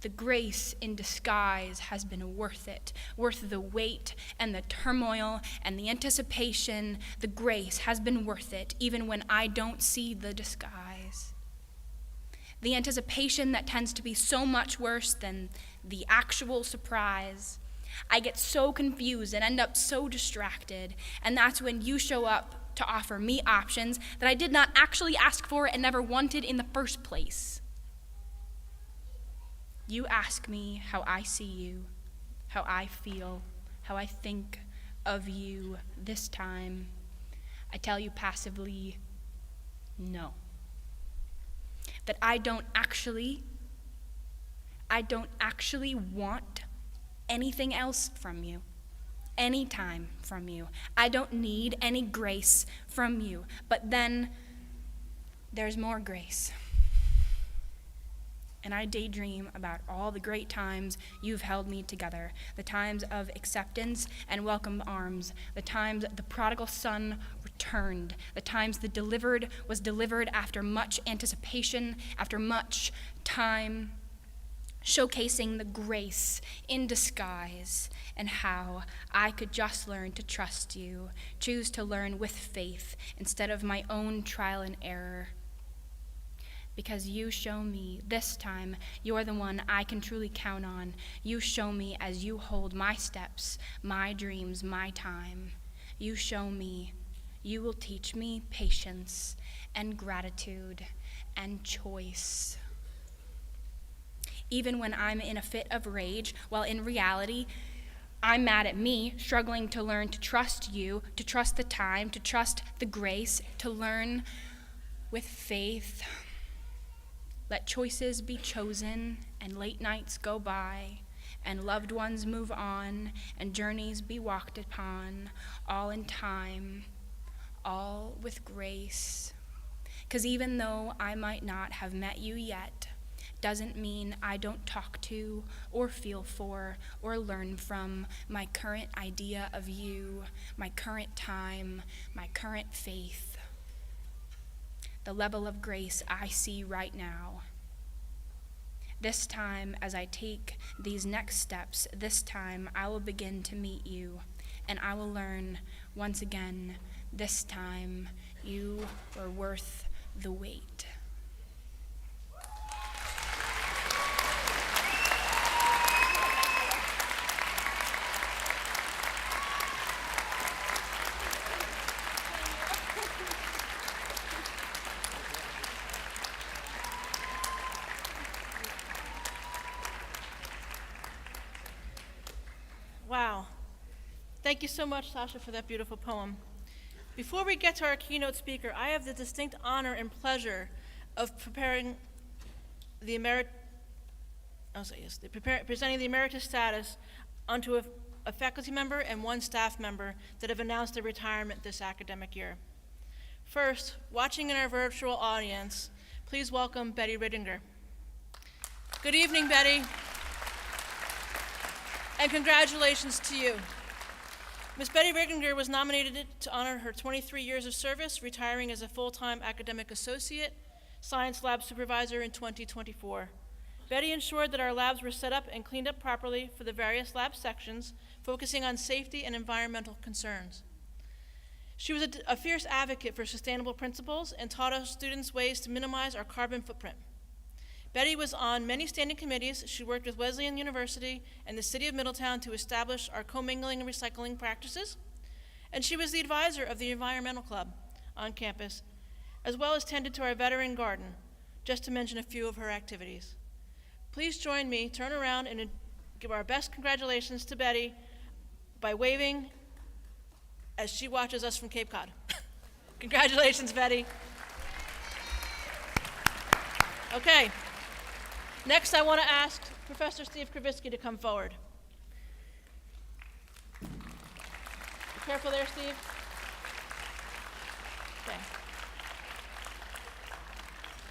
The grace in disguise has been worth it, worth the weight and the turmoil and the anticipation. The grace has been worth it, even when I don't see the disguise. The anticipation that tends to be so much worse than the actual surprise. I get so confused and end up so distracted, and that's when you show up to offer me options that I did not actually ask for and never wanted in the first place. You ask me how I see you, how I feel, how I think of you this time. I tell you passively, no. That I don't actually want anything else from you, any time from you. I don't need any grace from you. But then there's more grace. And I daydream about all the great times you've held me together, the times of acceptance and welcome arms, the times the prodigal son returned, the times the delivered was delivered after much anticipation, after much time, showcasing the grace in disguise and how I could just learn to trust you, choose to learn with faith instead of my own trial and error. Because you show me this time you're the one I can truly count on. You show me as you hold my steps, my dreams, my time. You show me, you will teach me patience and gratitude and choice. Even when I'm in a fit of rage, while in reality, I'm mad at me, struggling to learn to trust you, to trust the time, to trust the grace, to learn with faith. Let choices be chosen, and late nights go by, and loved ones move on, and journeys be walked upon, all in time, all with grace. 'Cause even though I might not have met you yet, doesn't mean I don't talk to, or feel for, or learn from my current idea of you, my current time, my current faith. The level of grace I see right now. This time, as I take these next steps, this time I will begin to meet you, and I will learn once again, this time you are worth the wait. Wow. Thank you so much, Sasha, for that beautiful poem. Before we get to our keynote speaker, I have the distinct honor and pleasure of presenting the Emeritus status onto a faculty member and one staff member that have announced their retirement this academic year. First, watching in our virtual audience, please welcome Betty Rittinger. Good evening, Betty. And congratulations to you. Ms. Betty Rittinger was nominated to honor her 23 years of service, retiring as a full-time academic associate, science lab supervisor in 2024. Betty ensured that our labs were set up and cleaned up properly for the various lab sections, focusing on safety and environmental concerns. She was a fierce advocate for sustainable principles and taught us students ways to minimize our carbon footprint. Betty was on many standing committees. She worked with Wesleyan University and the City of Middletown to establish our commingling and recycling practices. And she was the advisor of the Environmental Club on campus, as well as tended to our veteran garden, just to mention a few of her activities. Please join me, turn around, and give our best congratulations to Betty by waving as she watches us from Cape Cod. Congratulations, Betty. Okay. Next, I want to ask Professor Steve Krivitsky to come forward. Be careful there, Steve. Okay.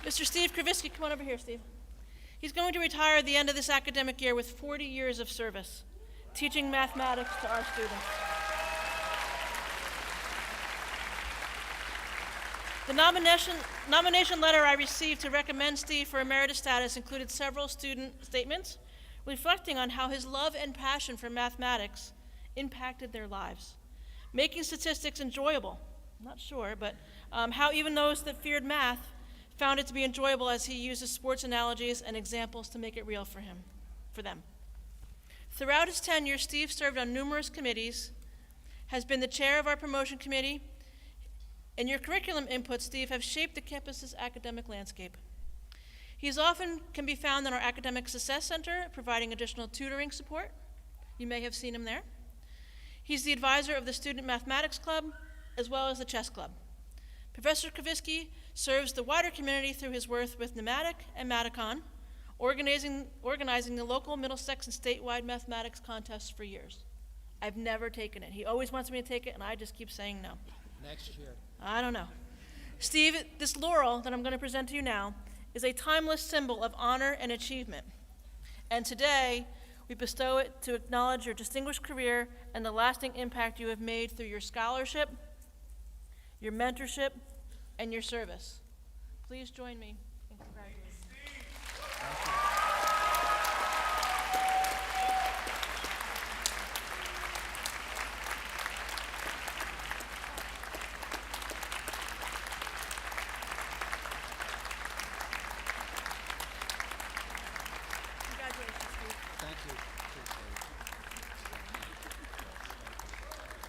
Mr. Steve Krivitsky, come on over here, Steve. He's going to retire at the end of this academic year with 40 years of service, teaching mathematics to our students. The nomination letter I received to recommend Steve for emeritus status included several student statements reflecting on how his love and passion for mathematics impacted their lives, making statistics enjoyable. I'm not sure, but how even those that feared math found it to be enjoyable as he uses sports analogies and examples to make it real for them. Throughout his tenure, Steve served on numerous committees, has been the chair of our promotion committee, and your curriculum inputs, Steve, have shaped the campus's academic landscape. He often can be found in our Academic Success Center, providing additional tutoring support. You may have seen him there. He's the advisor of the Student Mathematics Club, as well as the chess club. Professor Kavitsky serves the wider community through his work with Pneumatic and Maticon, organizing the local Middlesex and statewide mathematics contests for years. I've never taken it. He always wants me to take it, and I just keep saying no. Next year. I don't know. Steve, this laurel that I'm going to present to you now is a timeless symbol of honor and achievement. And today, we bestow it to acknowledge your distinguished career and the lasting impact you have made through your scholarship, your mentorship, and your service. Please join me in congratulating you. Congratulations, Steve. Thank you.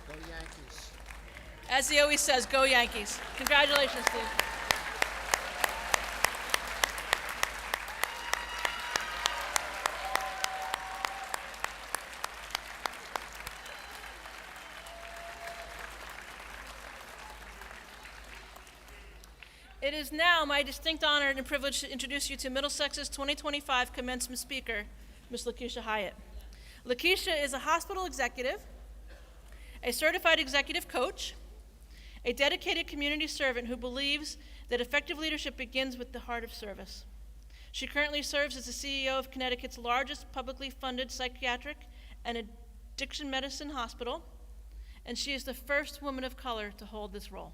Go Yankees. As he always says, go Yankees. Congratulations, Steve. It is now my distinct honor and privilege to introduce you to Middlesex's 2025 commencement speaker, Ms. Lakeisha Hyatt. Lakeisha is a hospital executive, a certified executive coach, a dedicated community servant who believes that effective leadership begins with the heart of service. She currently serves as the CEO of Connecticut's largest publicly funded psychiatric and addiction medicine hospital, and she is the first woman of color to hold this role.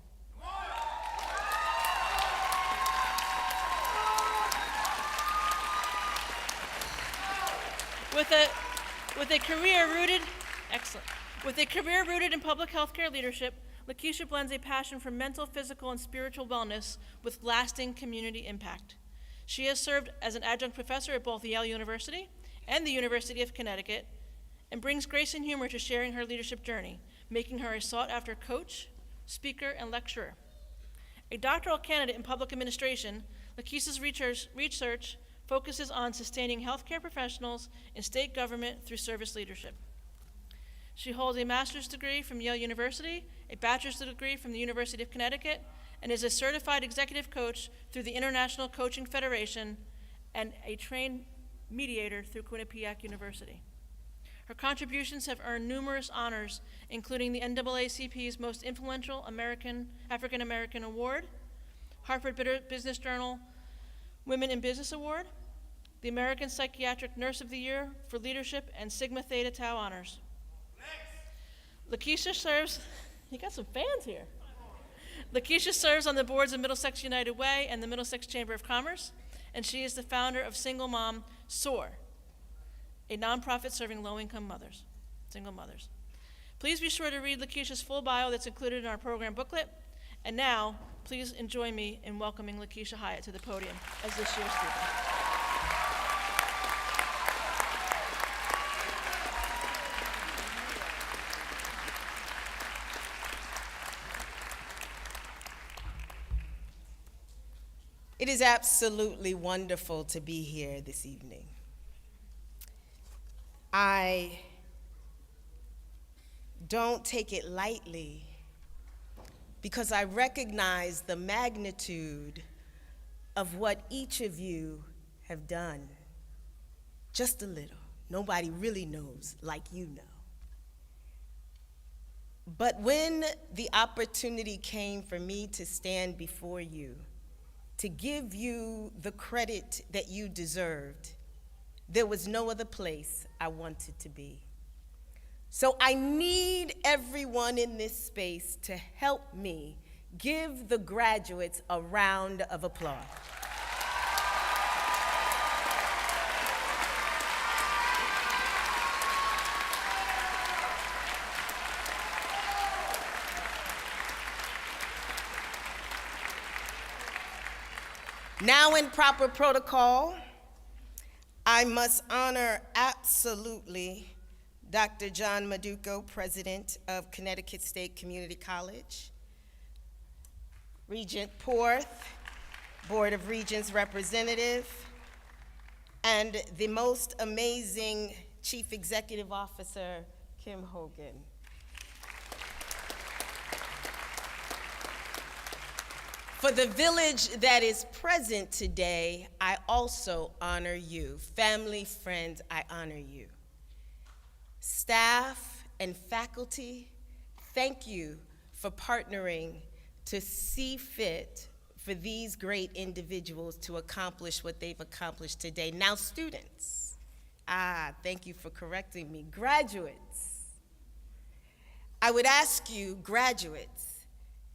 With a career rooted in public health care leadership, Lakeisha blends a passion for mental, physical, and spiritual wellness with lasting community impact. She has served as an adjunct professor at both Yale University and the University of Connecticut, and brings grace and humor to sharing her leadership journey, making her a sought-after coach, speaker, and lecturer. A doctoral candidate in public administration, Lakeisha's research focuses on sustaining healthcare professionals in state government through service leadership. She holds a master's degree from Yale University, a bachelor's degree from the University of Connecticut, and is a certified executive coach through the International Coaching Federation and a trained mediator through Quinnipiac University. Her contributions have earned numerous honors, including the NAACP's Most Influential African American Award, Harvard Business Journal Women in Business Award, the American Psychiatric Nurse of the Year for Leadership, and Sigma Theta Tau honors. Lakeisha serves, you got some fans here. Lakeisha serves on the boards of Middlesex United Way and the Middlesex Chamber of Commerce, and she is the founder of Single Mom SOAR, a nonprofit serving low-income single mothers. Please be sure to read Lakeisha's full bio that's included in our program booklet. And now, please join me in welcoming Lakeisha Hyatt to the podium as this year's speaker. It is absolutely wonderful to be here this evening. I don't take it lightly because I recognize the magnitude of what each of you have done. Just a little. Nobody really knows like you know. But when the opportunity came for me to stand before you, to give you the credit that you deserved, there was no other place I wanted to be. So I need everyone in this space to help me give the graduates a round of applause. Now, in proper protocol, I must honor absolutely Dr. John Maduco, President of Connecticut State Community College, Regent Porth, Board of Regents Representative, and the most amazing Chief Executive Officer, Kim Hogan. For the village that is present today, I also honor you. Family, friends, I honor you. Staff and faculty, thank you for partnering to see fit for these great individuals to accomplish what they've accomplished today. Now, students, thank you for correcting me. Graduates, I would ask you, graduates,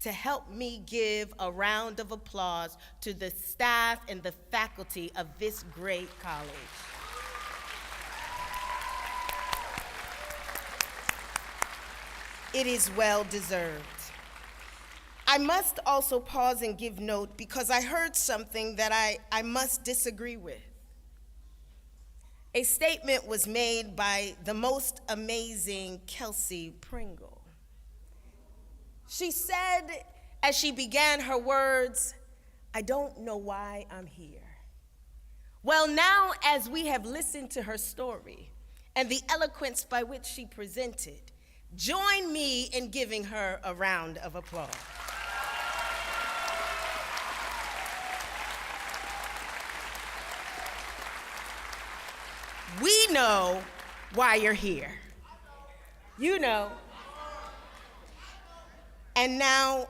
to help me give a round of applause to the staff and the faculty of this great college. It is well deserved. I must also pause and give note because I heard something that I must disagree with. A statement was made by the most amazing Kelsey Pringle. She said, as she began her words, I don't know why I'm here. Well, now as we have listened to her story and the eloquence by which she presented, join me in giving her a round of applause. We know why you're here. You know. And now,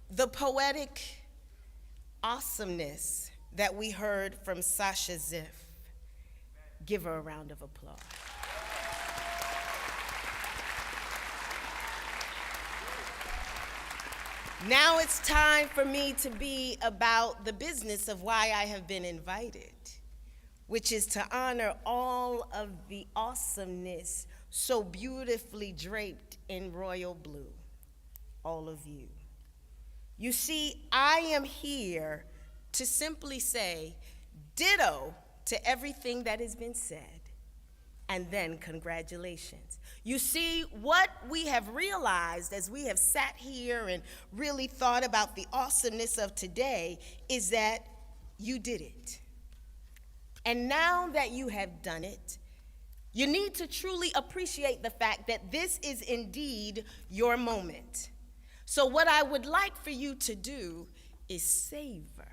the poetic awesomeness that we heard from Sasha Ziff. Give her a round of applause. Now it's time for me to be about the business of why I have been invited, which is to honor all of the awesomeness so beautifully draped in royal blue. All of you. You see, I am here to simply say ditto to everything that has been said, and then congratulations. You see, what we have realized as we have sat here and really thought about the awesomeness of today is that you did it. And now that you have done it, you need to truly appreciate the fact that this is indeed your moment. So what I would like for you to do is savor.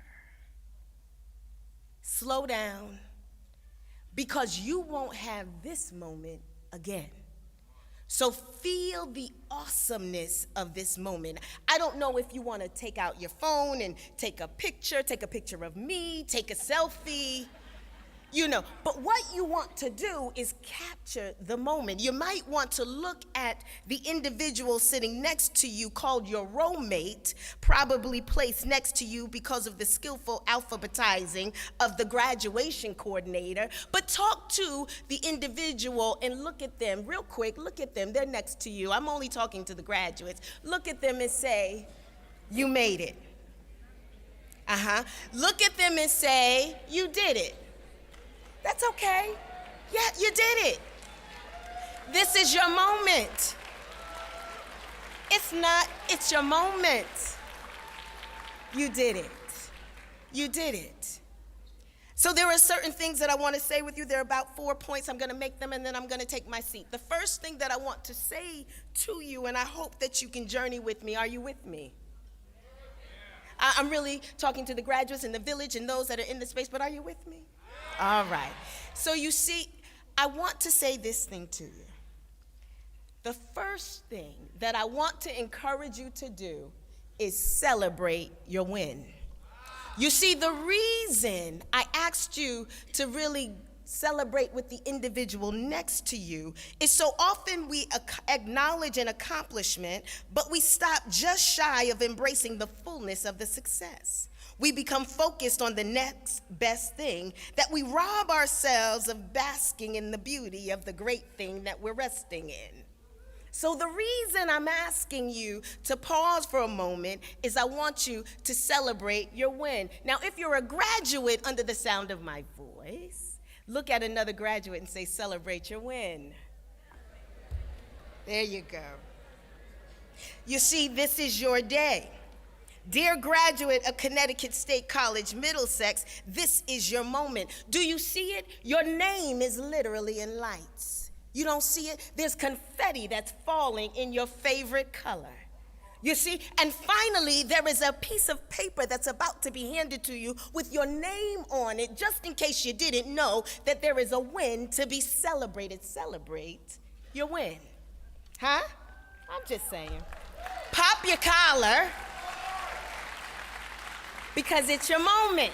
Slow down, because you won't have this moment again. So feel the awesomeness of this moment. I don't know if you want to take out your phone and take a picture of me, take a selfie. You know, but what you want to do is capture the moment. You might want to look at the individual sitting next to you called your roommate, probably placed next to you because of the skillful alphabetizing of the graduation coordinator, but talk to the individual and look at them real quick. Look at them, they're next to you. I'm only talking to the graduates. Look at them and say, you made it. Look at them and say, you did it. That's okay. Yeah, you did it. This is your moment. It's your moment. You did it. You did it. So there are certain things that I want to say with you. There are about 4 points. I'm going to make them and then I'm going to take my seat. The first thing that I want to say to you, and I hope that you can journey with me. Are you with me? I'm really talking to the graduates in the village and those that are in the space, but are you with me? All right. So you see, I want to say this thing to you. The first thing that I want to encourage you to do is celebrate your win. You see, the reason I asked you to really celebrate with the individual next to you is so often we acknowledge an accomplishment, but we stop just shy of embracing the fullness of the success. We become focused on the next best thing, that we rob ourselves of basking in the beauty of the great thing that we're resting in. So the reason I'm asking you to pause for a moment is I want you to celebrate your win. Now, if you're a graduate under the sound of my voice, look at another graduate and say, celebrate your win. There you go. You see, this is your day. Dear graduate of Connecticut State College, Middlesex, this is your moment. Do you see it? Your name is literally in lights. You don't see it? There's confetti that's falling in your favorite color. You see? And finally, there is a piece of paper that's about to be handed to you with your name on it, just in case you didn't know that there is a win to be celebrated. Celebrate your win. Huh? I'm just saying. Pop your collar, because it's your moment.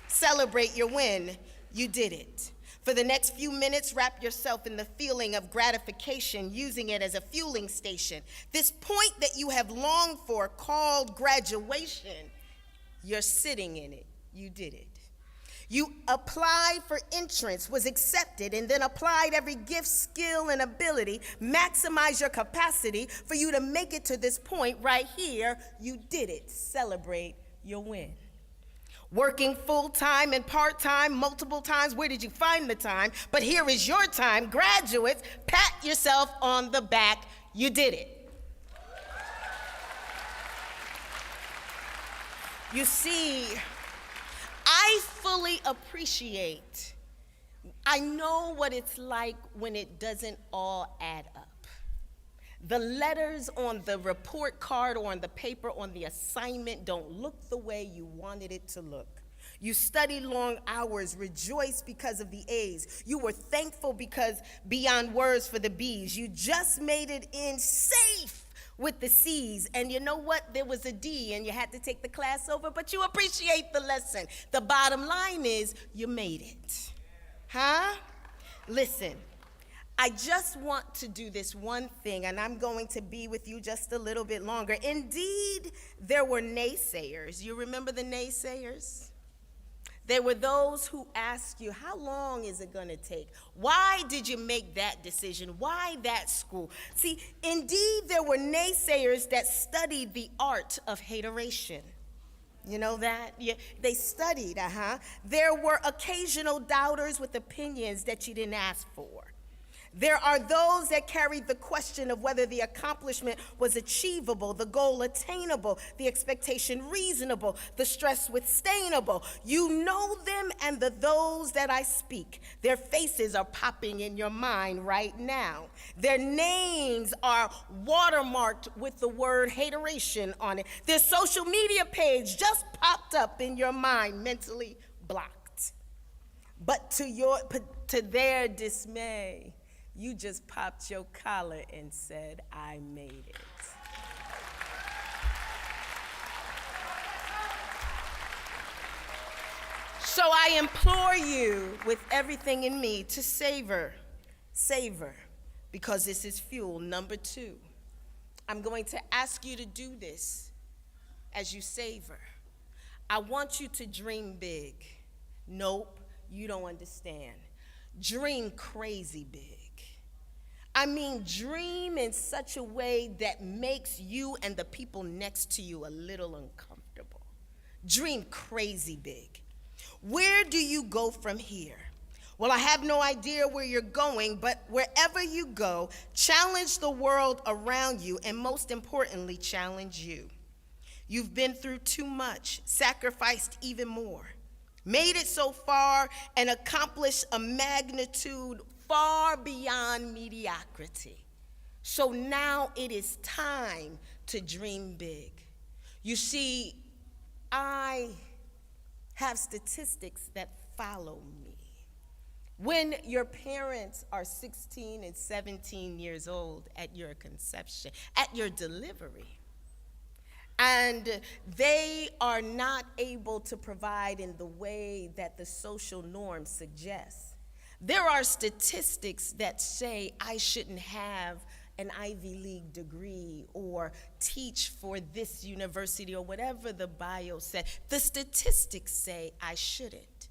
Celebrate your win. You did it. For the next few minutes, wrap yourself in the feeling of gratification, using it as a fueling station. This point that you have longed for, called graduation, you're sitting in it. You did it. You applied for entrance, was accepted, and then applied every gift, skill, and ability, maximize your capacity for you to make it to this point right here. You did it. Celebrate your win. Working full-time and part-time multiple times, where did you find the time? But here is your time. Graduates, pat yourself on the back. You did it. You see, I fully appreciate, I know what it's like when it doesn't all add up. The letters on the report card or on the paper on the assignment don't look the way you wanted it to look. You studied long hours, rejoiced because of the A's. You were thankful because beyond words for the B's. You just made it in safe with the C's. And you know what? There was a D and you had to take the class over, but you appreciate the lesson. The bottom line is you made it. Huh? Listen. I just want to do this one thing, and I'm going to be with you just a little bit longer. Indeed, there were naysayers. You remember the naysayers? There were those who asked you, how long is it going to take? Why did you make that decision? Why that school? See, indeed, there were naysayers that studied the art of hateration. You know that? Yeah, they studied, There were occasional doubters with opinions that you didn't ask for. There are those that carried the question of whether the accomplishment was achievable, the goal attainable, the expectation reasonable, the stress withstandable. You know them and those that I speak. Their faces are popping in your mind right now. Their names are watermarked with the word hateration on it. Their social media page just popped up in your mind, mentally blocked. But to their dismay, you just popped your collar and said, I made it. So I implore you with everything in me to savor, because this is fuel. Number 2, I'm going to ask you to do this as you savor. I want you to dream big. Nope, you don't understand. Dream crazy big. I mean, dream in such a way that makes you and the people next to you a little uncomfortable. Dream crazy big. Where do you go from here? Well, I have no idea where you're going, but wherever you go, challenge the world around you, and most importantly, challenge you. You've been through too much, sacrificed even more, made it so far, and accomplished a magnitude far beyond mediocrity. So now it is time to dream big. You see, I have statistics that follow me. When your parents are 16 and 17 years old at your conception, at your delivery, and they are not able to provide in the way that the social norm suggests, there are statistics that say I shouldn't have an Ivy League degree or teach for this university or whatever the bio said. The statistics say I shouldn't.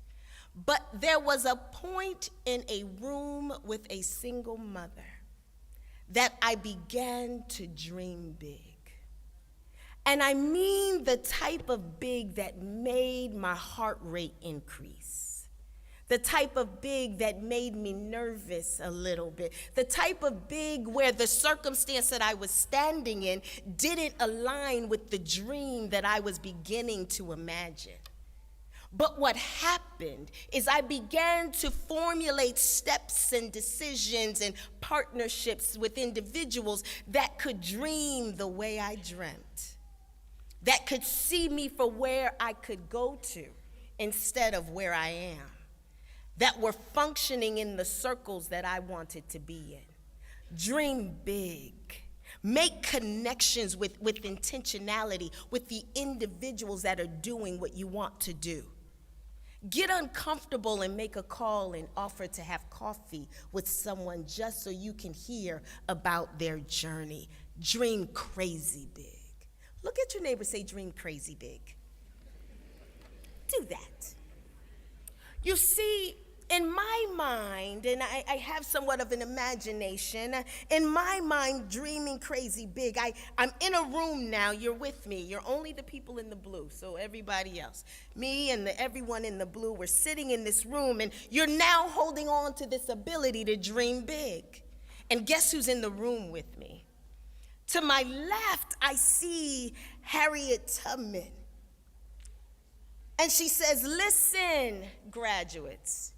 But there was a point in a room with a single mother that I began to dream big. And I mean the type of big that made my heart rate increase. The type of big that made me nervous a little bit. The type of big where the circumstance that I was standing in didn't align with the dream that I was beginning to imagine. But what happened is I began to formulate steps and decisions and partnerships with individuals that could dream the way I dreamt, that could see me for where I could go to instead of where I am, that were functioning in the circles that I wanted to be in. Dream big. Make connections with intentionality with the individuals that are doing what you want to do. Get uncomfortable and make a call and offer to have coffee with someone just so you can hear about their journey. Dream crazy big. Look at your neighbor, say, dream crazy big. Do that. You see, in my mind, and I have somewhat of an imagination, in my mind, dreaming crazy big, I'm in a room now, you're with me, you're only the people in the blue, so everybody else. Me and everyone in the blue, we're sitting in this room, and you're now holding on to this ability to dream big. And guess who's in the room with me? To my left, I see Harriet Tubman. And she says, listen, graduates.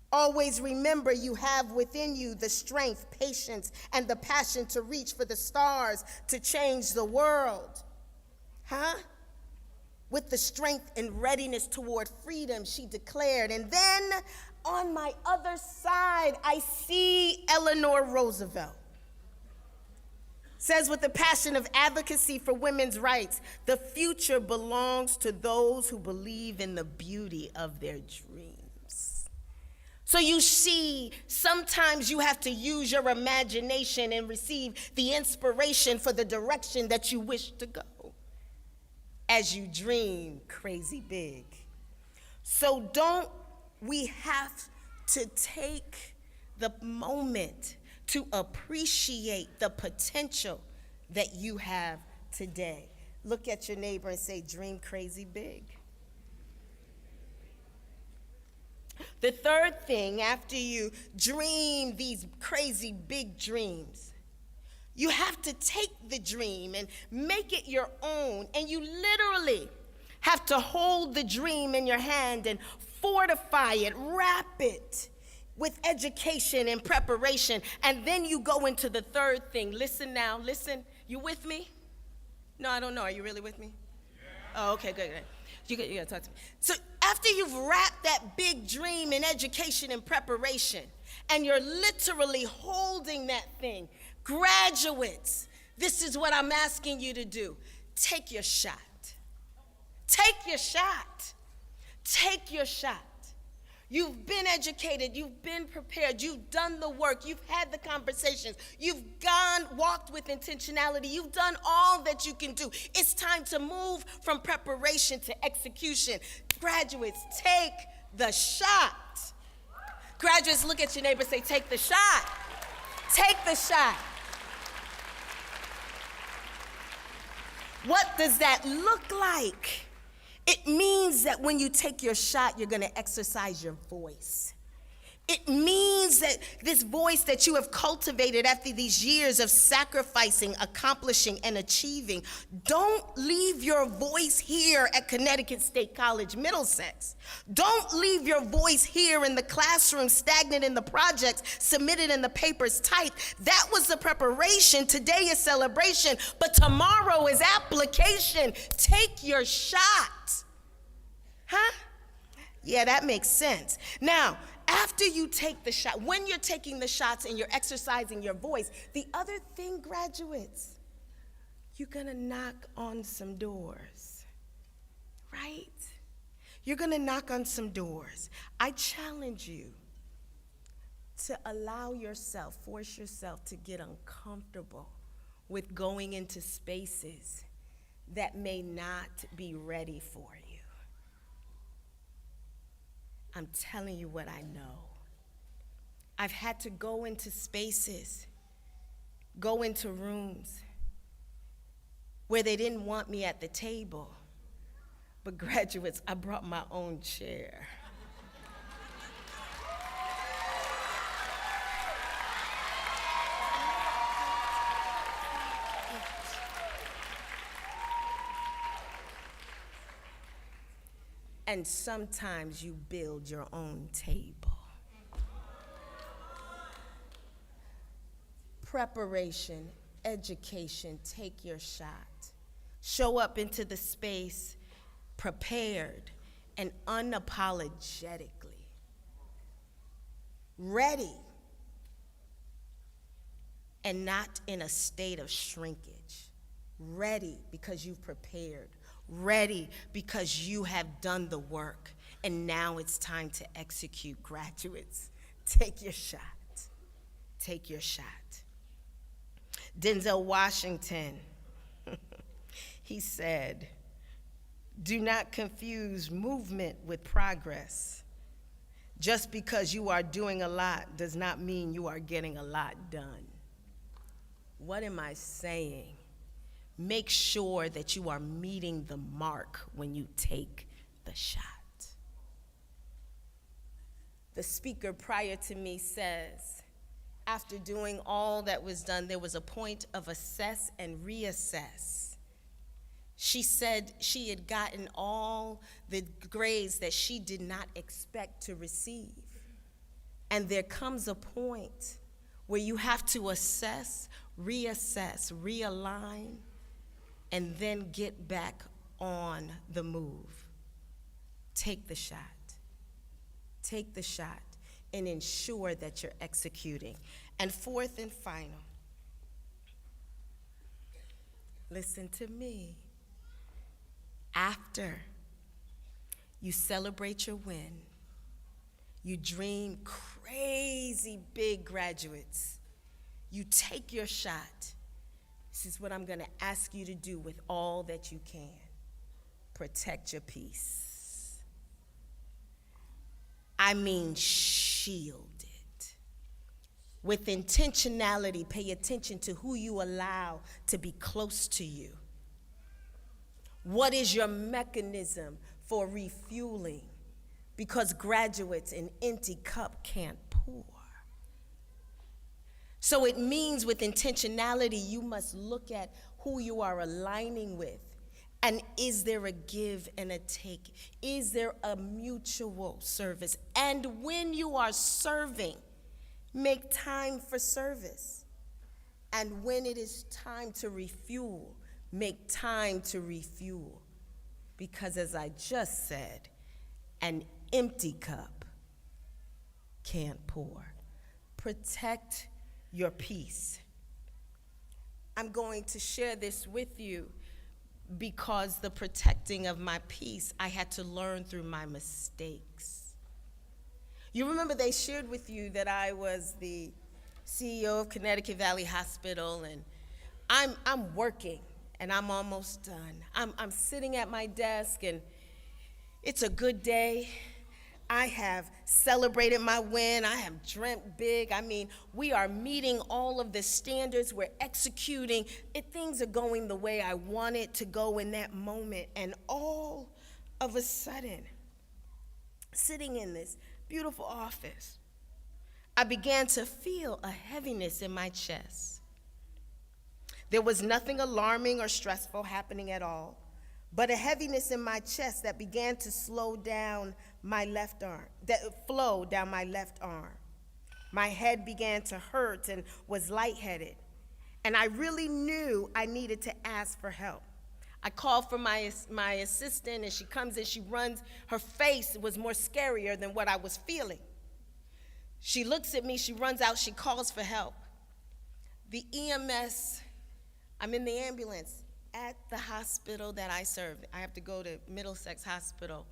Always remember you have within you the strength, patience, and the passion to reach for the stars to change the world. With the strength and readiness toward freedom, she declared. And then on my other side, I see Eleanor Roosevelt. Says with the passion of advocacy for women's rights, the future belongs to those who believe in the beauty of their dreams. So you see, sometimes you have to use your imagination and receive the inspiration for the direction that you wish to go as you dream crazy big. So don't we have to take the moment to appreciate the potential that you have today? Look at your neighbor and say, dream crazy big. The third thing, after you dream these crazy big dreams, you have to take the dream and make it your own. And you literally have to hold the dream in your hand and fortify it, wrap it with education and preparation. And then you go into the third thing. Listen now, listen. You with me? No, I don't know. Are you really with me? Yeah. Oh, okay, good. You gotta talk to me. So after you've wrapped that big dream in education and preparation, and you're literally holding that thing, graduates, this is what I'm asking you to do. Take your shot. Take your shot. Take your shot. You've been educated, you've been prepared, you've done the work, you've had the conversations, you've walked with intentionality, you've done all that you can do. It's time to move from preparation to execution. Graduates, take the shot. Graduates, look at your neighbor, say, take the shot. Take the shot. What does that look like? It means that when you take your shot, you're going to exercise your voice. It means that this voice that you have cultivated after these years of sacrificing, accomplishing, and achieving, don't leave your voice here at Connecticut State College, Middlesex. Don't leave your voice here in the classroom, stagnant in the projects, submitted in the papers typed. That was the preparation. Today is celebration, but tomorrow is application. Take your shot. Yeah, that makes sense. Now, after you take the shot, when you're taking the shots and you're exercising your voice, the other thing, graduates, you're gonna knock on some doors, right? You're gonna knock on some doors. I challenge you to allow yourself, force yourself to get uncomfortable with going into spaces that may not be ready for you. I'm telling you what I know. I've had to go into spaces, go into rooms where they didn't want me at the table. But graduates, I brought my own chair. and sometimes you build your own table. Preparation, education, take your shot. Show up into the space prepared and unapologetically ready, and not in a state of shrinkage. Ready because you've prepared. Ready because you have done the work. And now it's time to execute. Graduates, take your shot. Take your shot. Denzel Washington, he said, "Do not confuse movement with progress. Just because you are doing a lot does not mean you are getting a lot done." What am I saying? Make sure that you are meeting the mark when you take the shot. The speaker prior to me says, after doing all that was done, there was a point of assess and reassess. She said she had gotten all the grades that she did not expect to receive. And there comes a point where you have to assess, reassess, realign, and then get back on the move. Take the shot. Take the shot and ensure that you're executing. And fourth and final, listen to me. After you celebrate your win, you dream crazy big, graduates, you take your shot. This is what I'm going to ask you to do with all that you can. Protect your peace. I mean, shield it. With intentionality, pay attention to who you allow to be close to you. What is your mechanism for refueling? Because graduates, an empty cup can't pour. So it means with intentionality, you must look at who you are aligning with. And is there a give and a take? Is there a mutual service? And when you are serving, make time for service. And when it is time to refuel, make time to refuel. Because as I just said, an empty cup can't pour. Protect your peace. I'm going to share this with you because the protecting of my peace, I had to learn through my mistakes. You remember they shared with you that I was the CEO of Connecticut Valley Hospital, and I'm working, and I'm almost done. I'm sitting at my desk, and it's a good day. I have celebrated my win. I have dreamt big. I mean, we are meeting all of the standards. We're executing. Things are going the way I want it to go in that moment. And all of a sudden, sitting in this beautiful office, I began to feel a heaviness in my chest. There was nothing alarming or stressful happening at all, but a heaviness in my chest that began to slow down my left arm, that flowed down my left arm. My head began to hurt and was lightheaded. And I really knew I needed to ask for help. I called for my assistant, and she comes and she runs. Her face was more scarier than what I was feeling. She looks at me, she runs out, she calls for help. The EMS, I'm in the ambulance at the hospital that I serve. I have to go to Middlesex Hospital.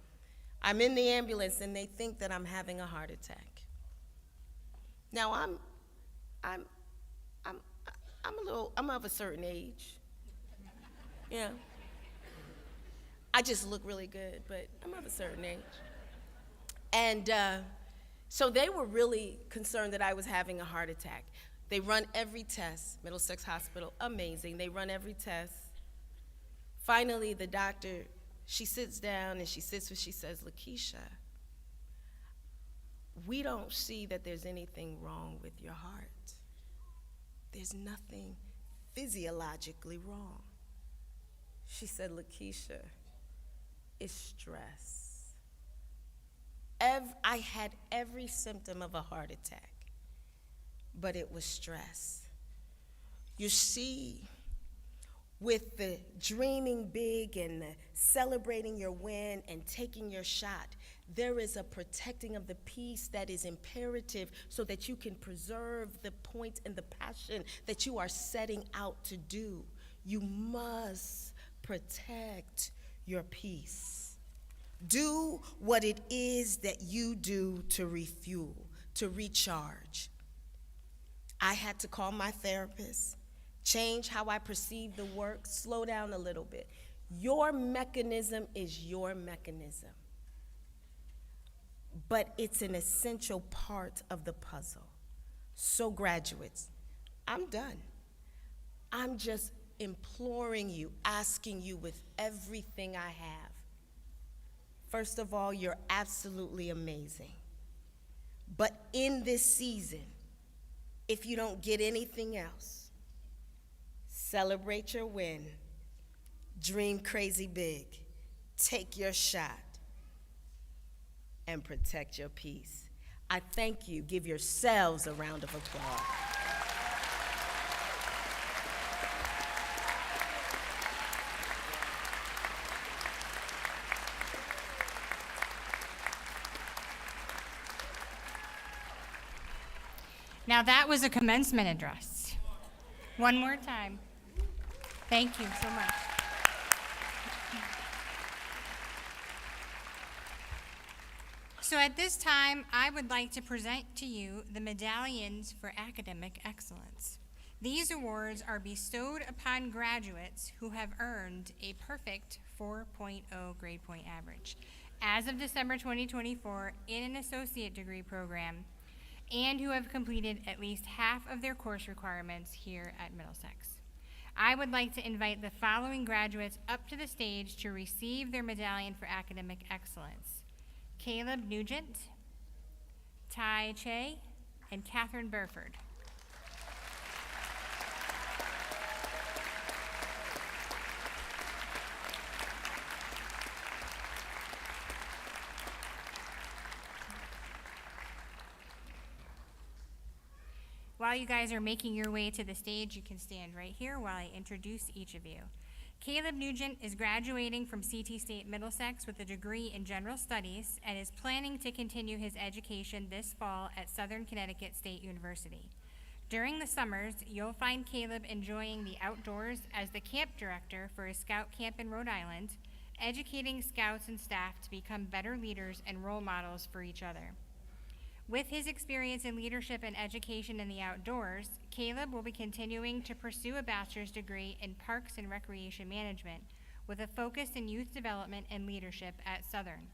I'm in the ambulance, and they think that I'm having a heart attack. Now I'm of a certain age. Yeah. I just look really good, but I'm of a certain age. And so they were really concerned that I was having a heart attack. They run every test, Middlesex Hospital, amazing. They run every test. Finally, the doctor, she sits down and she says, "Lakeisha, we don't see that there's anything wrong with your heart. There's nothing physiologically wrong." She said, "Lakeisha, it's stress." I had every symptom of a heart attack, but it was stress. You see, with the dreaming big and the celebrating your win and taking your shot, there is a protecting of the peace that is imperative so that you can preserve the point and the passion that you are setting out to do. You must protect your peace. Do what it is that you do to refuel, to recharge. I had to call my therapist, change how I perceive the work, slow down a little bit. Your mechanism is your mechanism, but it's an essential part of the puzzle. So graduates, I'm done. I'm just imploring you, asking you with everything I have. First of all, you're absolutely amazing. But in this season, if you don't get anything else, celebrate your win, dream crazy big, take your shot, and protect your peace. I thank you. Give yourselves a round of applause. Now that was a commencement address. One more time. Thank you so much. So at this time, I would like to present to you the medallions for academic excellence. These awards are bestowed upon graduates who have earned a perfect 4.0 grade point average as of December 2024 in an associate degree program, and who have completed at least half of their course requirements here at Middlesex. I would like to invite the following graduates up to the stage to receive their medallion for academic excellence: Caleb Nugent, Tai Che, and Catherine Burford. While you guys are making your way to the stage, you can stand right here while I introduce each of you. Caleb Nugent is graduating from CTState Middlesex with a degree in General Studies and is planning to continue his education this fall at Southern Connecticut State University. During the summers, you'll find Caleb enjoying the outdoors as the camp director for a scout camp in Rhode Island, educating scouts and staff to become better leaders and role models for each other. With his experience in leadership and education in the outdoors, Caleb will be continuing to pursue a bachelor's degree in Parks and Recreation Management with a focus in youth development and leadership at Southern.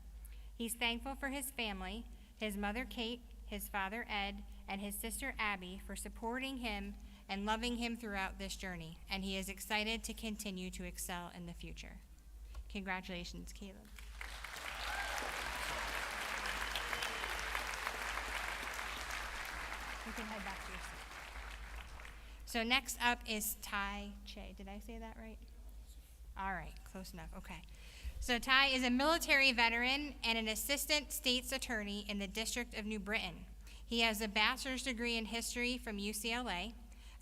He's thankful for his family, his mother Kate, his father Ed, and his sister Abby for supporting him and loving him throughout this journey, and he is excited to continue to excel in the future. Congratulations, Caleb. You can head back to your seat. So next up is Tai Che. Did I say that right? All right, close enough. Okay. So Tai is a military veteran and an assistant state's attorney in the District of New Britain. He has a bachelor's degree in history from UCLA,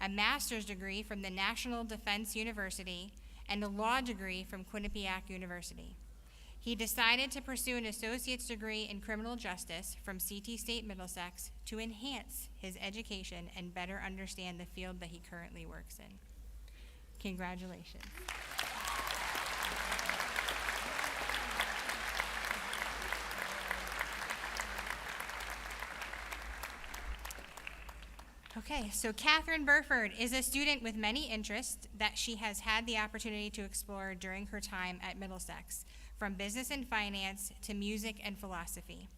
a master's degree from the National Defense University, and a law degree from Quinnipiac University. He decided to pursue an associate's degree in criminal justice from CTState Middlesex to enhance his education and better understand the field that he currently works in. Congratulations. Okay, so Catherine Burford is a student with many interests that she has had the opportunity to explore during her time at Middlesex, from business and finance to music and philosophy.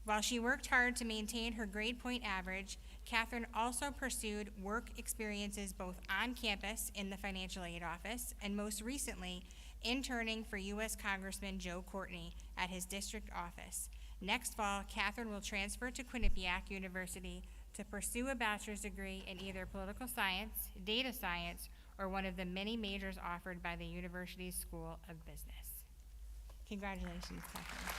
While she worked hard to maintain her grade point average, Catherine also pursued work experiences both on campus in the financial aid office and most recently interning for U.S. Congressman Joe Courtney at his district office. Next fall, Catherine will transfer to Quinnipiac University to pursue a bachelor's degree in either political science, data science, or one of the many majors offered by the university's School of Business. Congratulations, Catherine.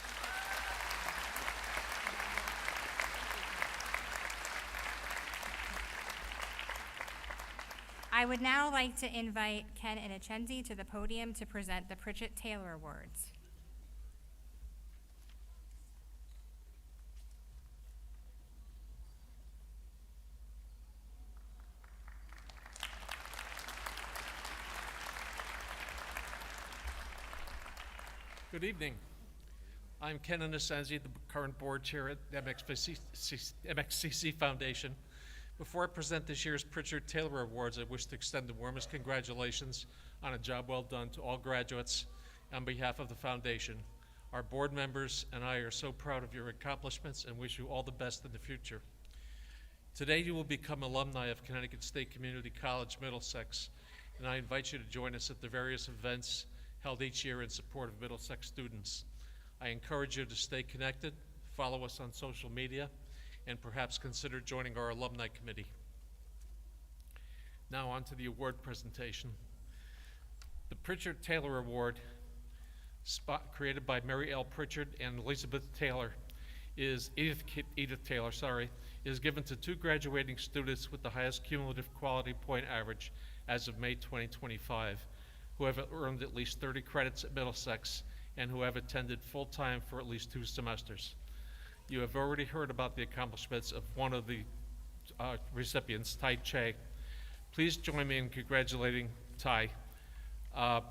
I would now like to invite Ken Innocenzi to the podium to present the Pritchett Taylor Awards. Good evening. I'm Ken Innocenzi, the current board chair at the MXCC Foundation. Before I present this year's Pritchett Taylor Awards, I wish to extend the warmest congratulations on a job well done to all graduates on behalf of the foundation. Our board members and I are so proud of your accomplishments and wish you all the best in the future. Today you will become alumni of Connecticut State Community College, Middlesex, and I invite you to join us at the various events held each year in support of Middlesex students. I encourage you to stay connected, follow us on social media, and perhaps consider joining our alumni committee. Now on to the award presentation. The Pritchett Taylor Award, created by Mary L. Pritchett and Elizabeth Taylor, is Edith Taylor, is given to 2 graduating students with the highest cumulative quality point average as of May 2025, who have earned at least 30 credits at Middlesex and who have attended full-time for at least 2 semesters. You have already heard about the accomplishments of one of the recipients, Tai Che. Please join me in congratulating Tai. The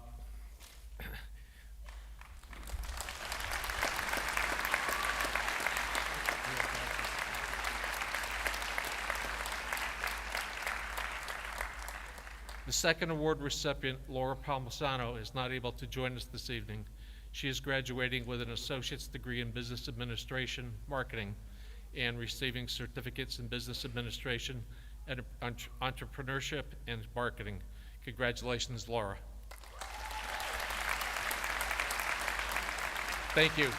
second award recipient, Laura Palmisano, is not able to join us this evening. She is graduating with an associate's degree in business administration, marketing, and receiving certificates in business administration and entrepreneurship and marketing. Congratulations, Laura. Thank you.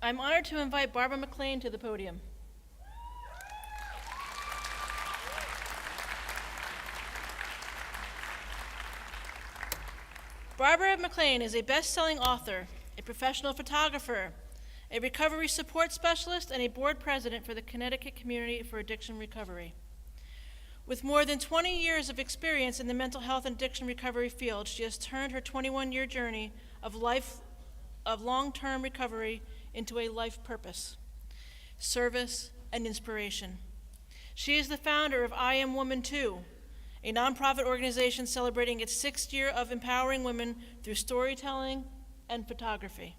I'm honored to invite Barbara McLean to the podium. Barbara McLean is a best-selling author, a professional photographer, a recovery support specialist, and a board president for the Connecticut Community for Addiction Recovery. With more than 20 years of experience in the mental health and addiction recovery field, she has turned her 21-year journey of long-term recovery into a life purpose, service, and inspiration. She is the founder of I Am Woman Too, a nonprofit organization celebrating its 6th year of empowering women through storytelling and photography,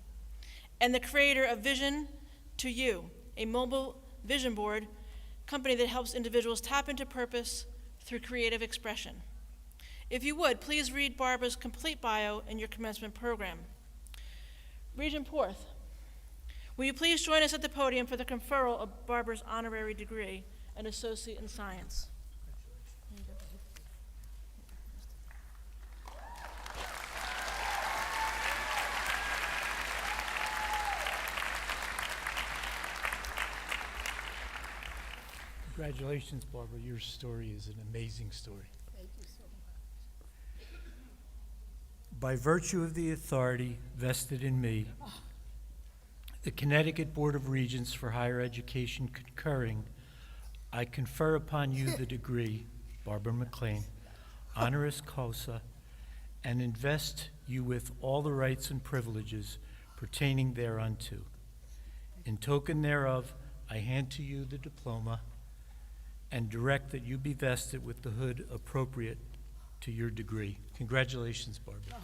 and the creator of Vision to You, a mobile vision board company that helps individuals tap into purpose through creative expression. If you would, please read Barbara's complete bio in your commencement program. Regent Porth, will you please join us at the podium for the conferral of Barbara's honorary degree, an associate in science? Congratulations, Barbara. Your story is an amazing story. Thank you so much. By virtue of the authority vested in me, the Connecticut Board of Regents for Higher Education concurring, I confer upon you the degree, Barbara McLean, honoris causa, and invest you with all the rights and privileges pertaining thereunto. In token thereof, I hand to you the diploma and direct that you be vested with the hood appropriate to your degree. Congratulations, Barbara.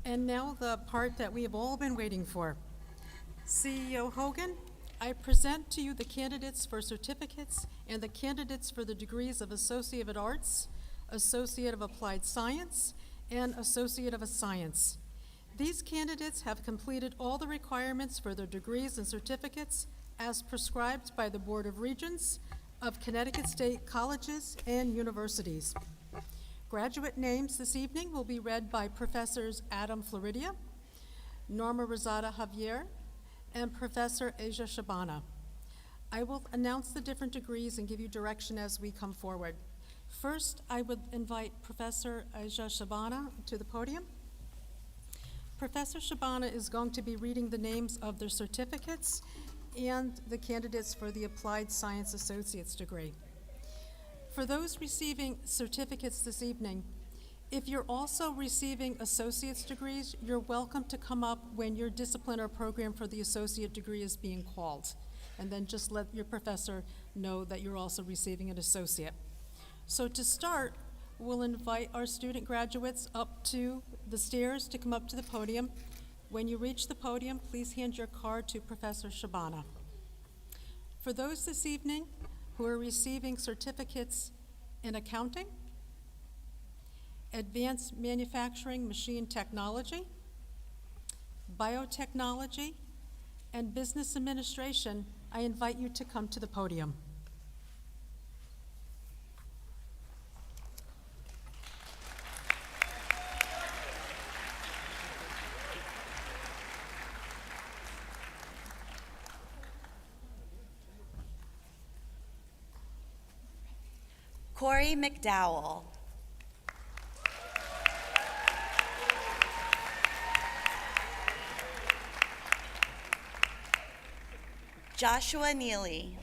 And now the part that we have all been waiting for. CEO Hogan, I present to you the candidates for certificates and the candidates for the degrees of Associate of Arts, Associate of Applied Science, and Associate of Science. These candidates have completed all the requirements for their degrees and certificates as prescribed by the Board of Regents of Connecticut State Colleges and Universities. Graduate names this evening will be read by Professors Adam Floridia, Norma Rosada Javier, and Professor Asia Shabana. I will announce the different degrees and give you direction as we come forward. First, I would invite Professor Asia Shabana to the podium. Professor Shabana is going to be reading the names of their certificates and the candidates for the Applied Science Associate's degree. For those receiving certificates this evening, if you're also receiving associate's degrees, you're welcome to come up when your discipline or program for the associate degree is being called. And then just let your professor know that you're also receiving an associate. So to start, we'll invite our student graduates up to the stairs to come up to the podium. When you reach the podium, please hand your card to Professor Shabana. For those this evening who are receiving certificates in accounting, advanced manufacturing machine technology, biotechnology, and business administration, I invite you to come to the podium. Corey McDowell. Joshua Neely.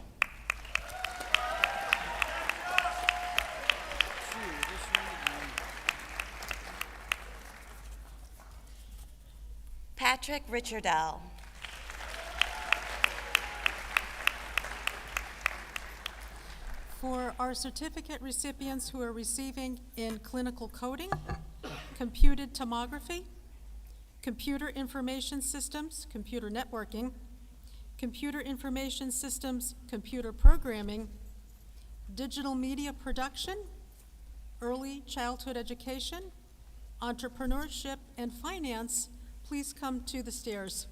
Patrick Richardell. For our certificate recipients who are receiving in clinical coding, computed tomography, computer information systems, computer networking, computer information systems, computer programming, digital media production, early childhood education, entrepreneurship, and finance, please come to the stairs.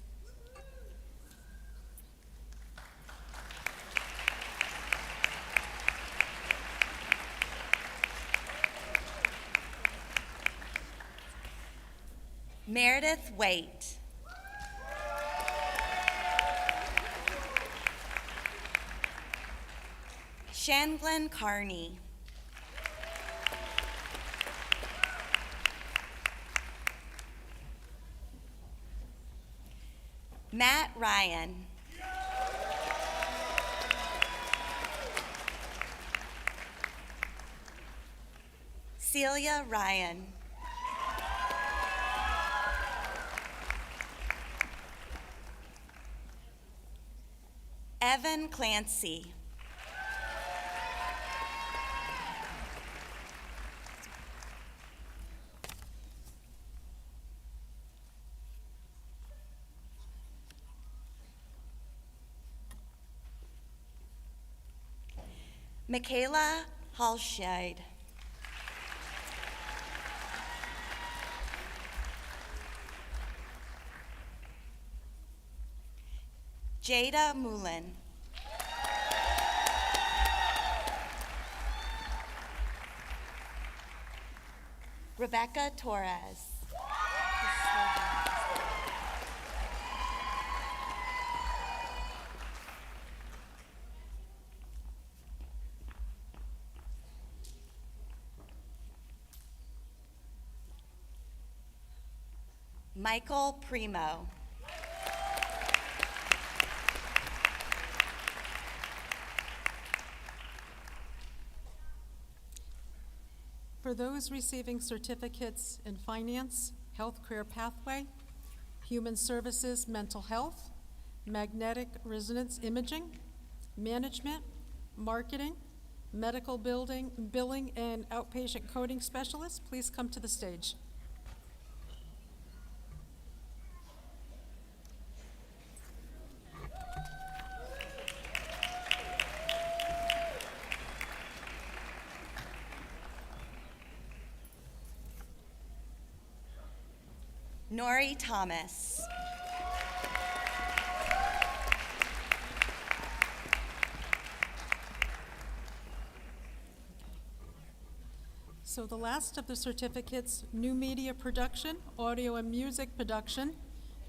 Meredith Waite. Shanglin Carney. Matt Ryan. Celia Ryan. Evan Clancy. Michaela Halscheid. Jada Mullen. Rebecca Torres. Michael Primo. For those receiving certificates in finance, health career pathway, human services, mental health, magnetic resonance imaging, management, marketing, medical billing, and outpatient coding specialists, please come to the stage. Nori Thomas. So the last of the certificates, new media production, audio and music production,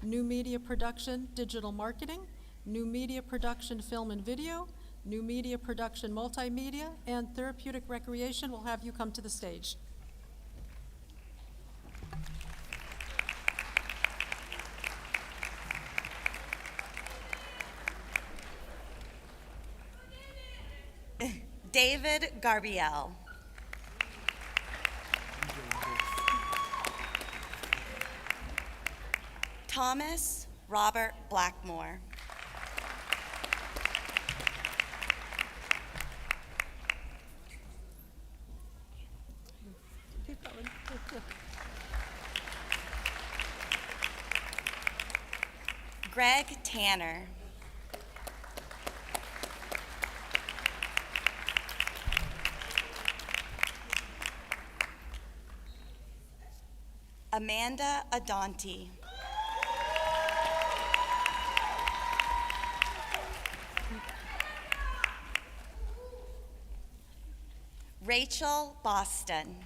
new media production, digital marketing, new media production, film and video, new media production, multimedia, and therapeutic recreation. Will have you come to the stage. David Garbiel. Thomas Robert Blackmore. Greg Tanner. Amanda Adonti. Rachel Boston.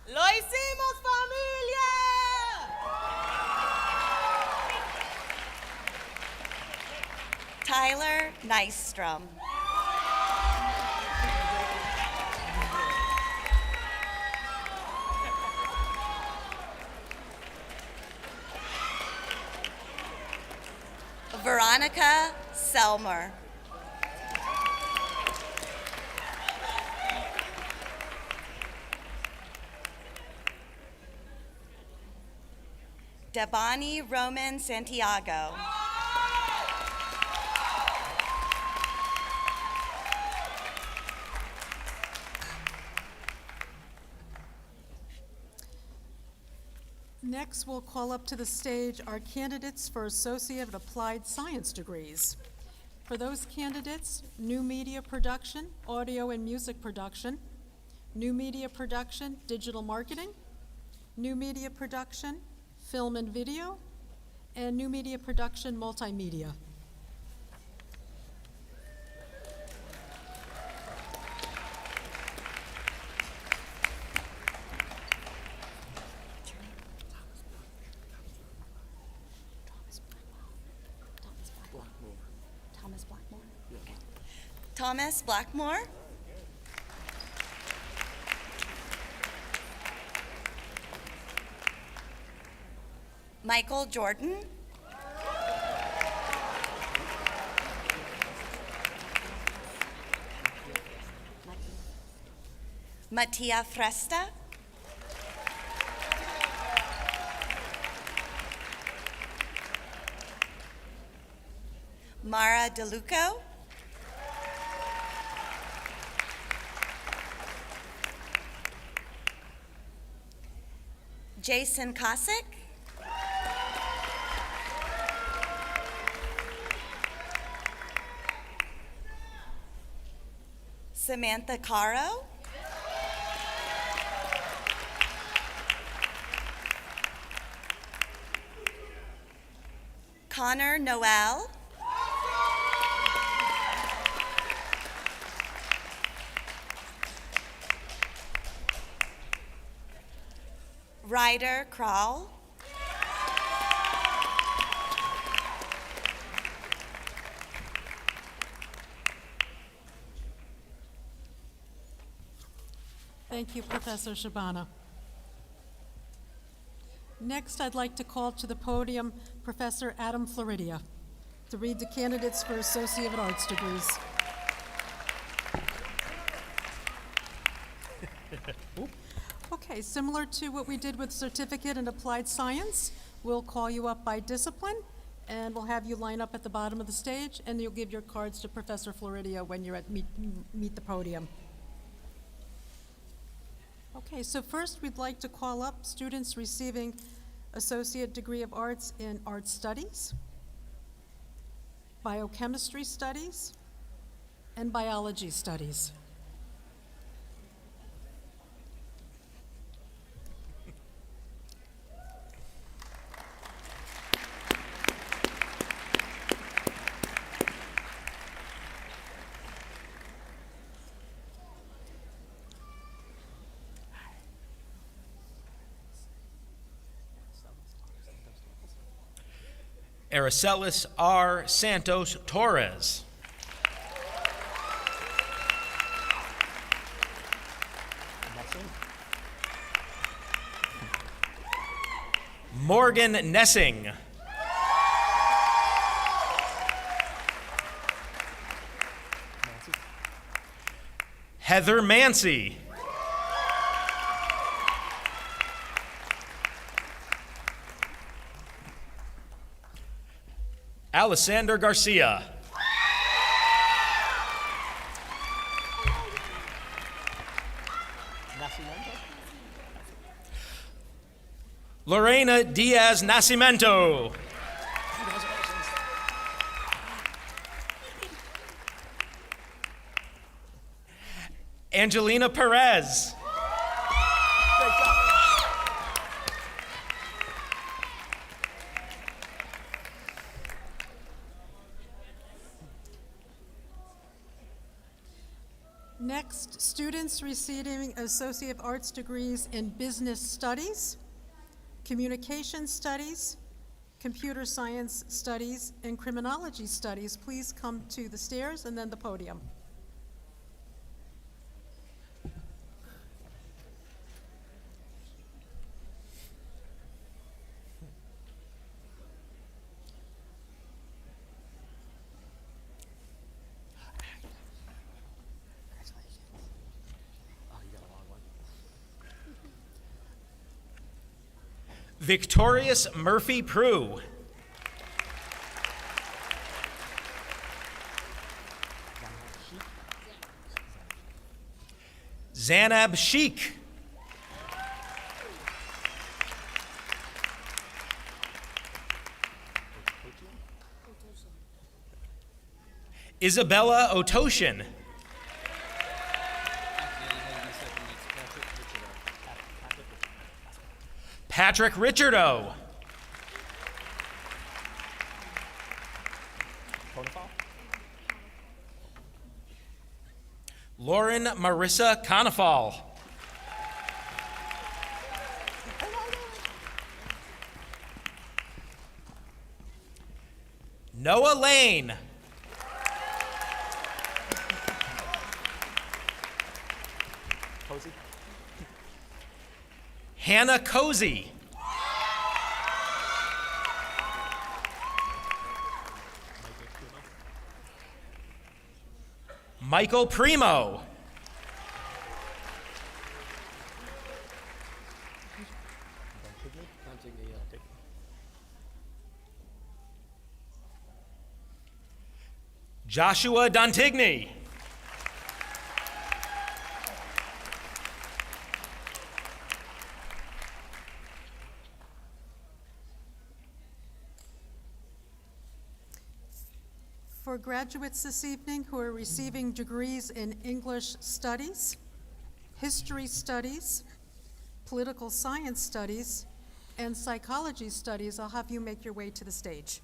¡Lo hicimos, familia! Tyler Nystrom. Veronica Selmer. Devani Roman Santiago. Next, we'll call up to the stage our candidates for Associate of Applied Science degrees. For those candidates, new media production, audio and music production, new media production, digital marketing, new media production, film and video, and new media production, multimedia. Thomas Blackmore. Michael Jordan. Mattia Fresta. Mara DeLuco. Jason Kosick. Samantha Caro. Connor Noel. Ryder Crowell. Thank you, Professor Shabana. Next, I'd like to call to the podium Professor Adam Floridia to read the candidates for Associate of Arts degrees. Okay, similar to what we did with Certificate in Applied Science, we'll call you up by discipline, and we'll have you line up at the bottom of the stage, and you'll give your cards to Professor Floridia when you're at meet the podium. Okay, so first we'd like to call up students receiving Associate Degree of Arts in Art Studies, Biochemistry Studies, and Biology Studies. Aracelis R. Santos Torres. Morgan Nessing. Heather Mancy. Alessander Garcia. Lorena Diaz Nascimento. Angelina Perez. Next, students receiving Associate of Arts degrees in Business Studies, Communication Studies, Computer Science Studies, and Criminology Studies, please come to the stairs and then the podium. Victorious Murphy Prue. Zanab Sheik. Isabella Otoshin. Patrick Richardo. Lauren Marissa Conifal. Noah Lane. Hannah Cozy. Michael Primo. Joshua Dontigny. For graduates this evening who are receiving degrees in English Studies, History Studies, Political Science Studies, and Psychology Studies, I'll have you make your way to the stage.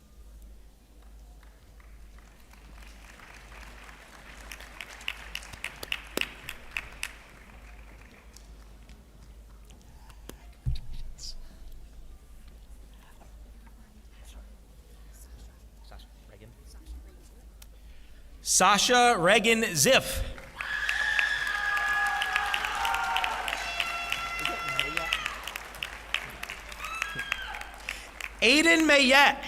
Sasha Reagan Ziff. Aiden Mayette.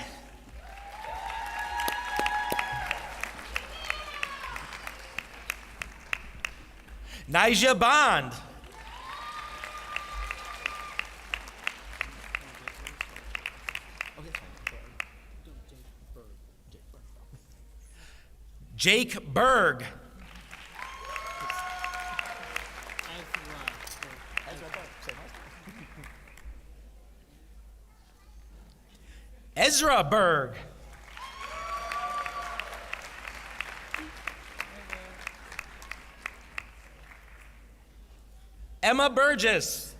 Nija Bond. Jake Berg. Ezra Berg. Emma Burgess.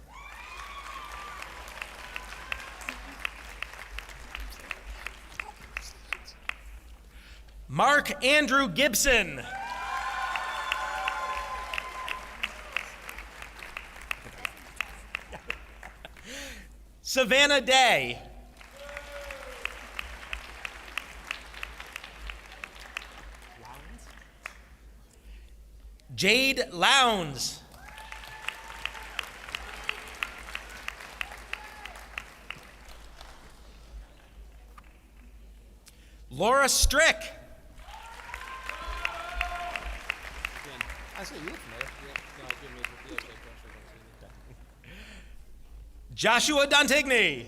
Mark Andrew Gibson. Savannah Day. Jade Lowndes. Laura Strick. Joshua Dontigny.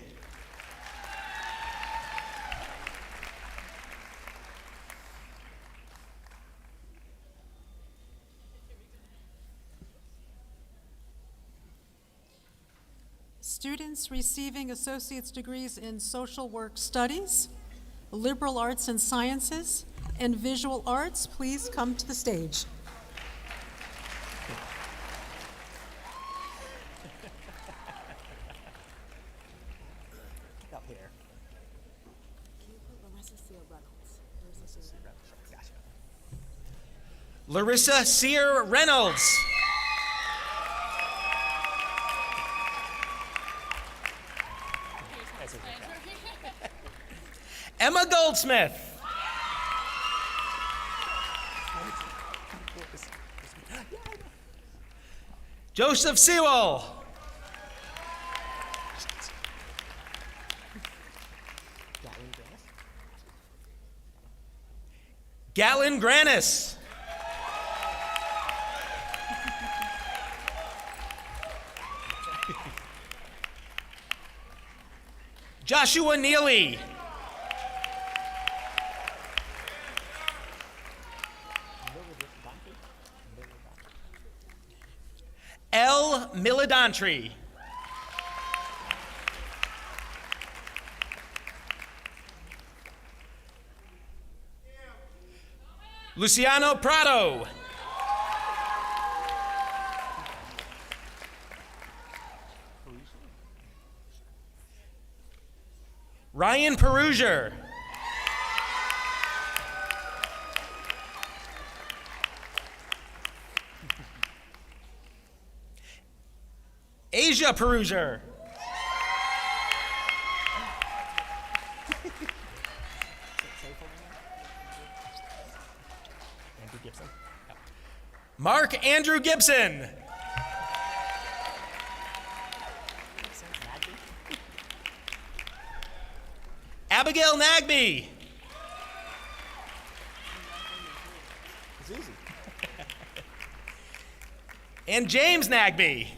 Students receiving associate's degrees in social work studies, liberal arts and sciences, and visual arts, please come to the stage. Up here. Larissa Sear Reynolds. Emma Goldsmith. Joseph Sewell. Gatlin Granis. Joshua Neely. L. Milidantri. Luciano Prado. Ryan Peruger. Asia Peruger. Mark Andrew Gibson. Abigail Nagby. And James Nagby.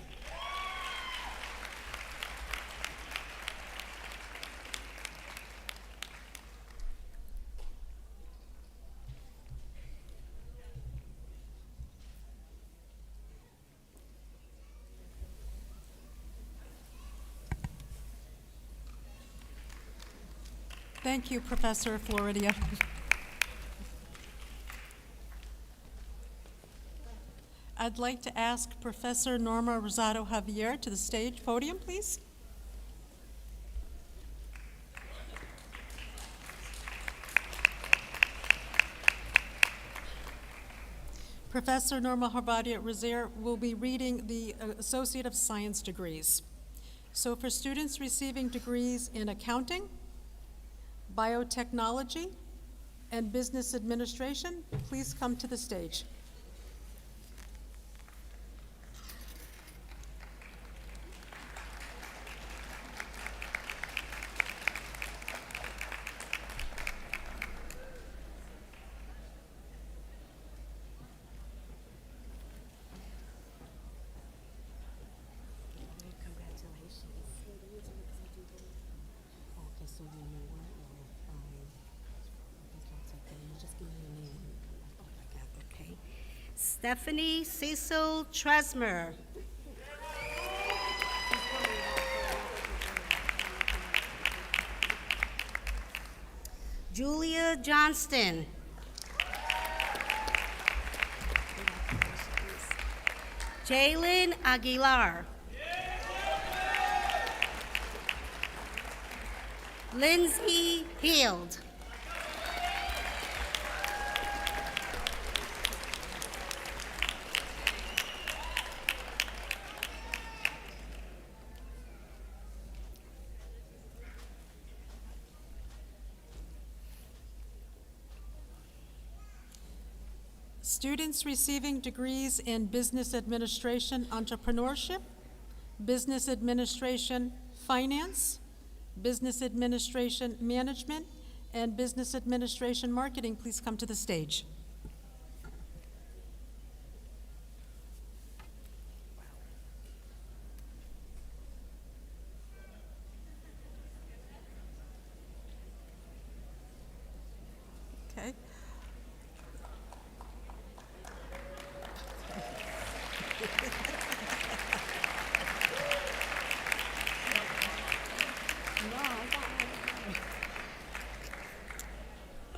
Thank you, Professor Floridia. I'd like to ask Professor Norma Rosado Javier to the stage podium, please. Professor Norma Javier Rosier will be reading the Associate of Science degrees. So for students receiving degrees in accounting, biotechnology, and business administration, please come to the stage. Stephanie Cecil Tresmer. Julia Johnston. Jalen Aguilar. Lindsay Heald. Students receiving degrees in business administration, entrepreneurship, business administration, finance, business administration, management, and business administration, marketing, please come to the stage. Okay.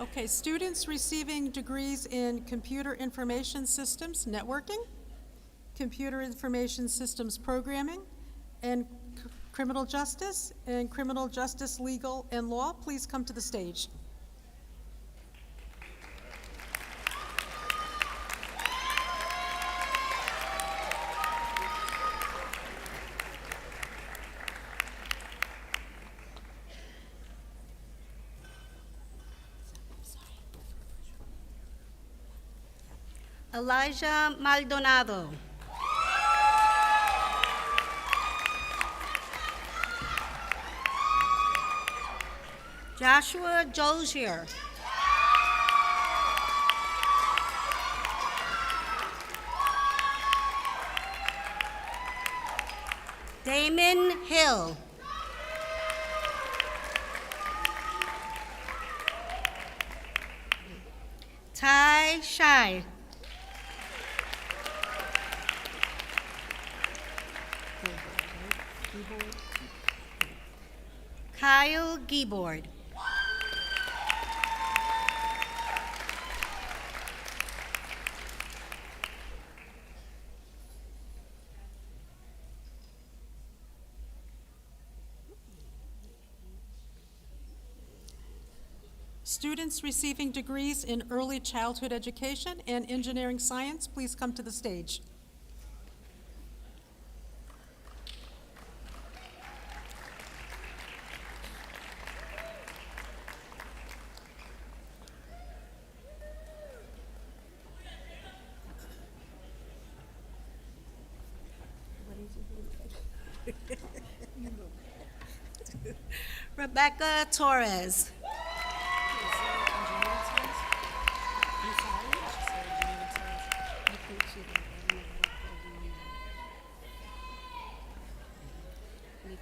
Okay, students receiving degrees in computer information systems networking, computer information systems programming, and criminal justice legal and law, please come to the stage. Elijah Maldonado. Joshua Dozier. Damon Hill. Ty Shai. Kyle Giebord. Students receiving degrees in early childhood education and engineering science, please come to the stage. Rebecca Torres.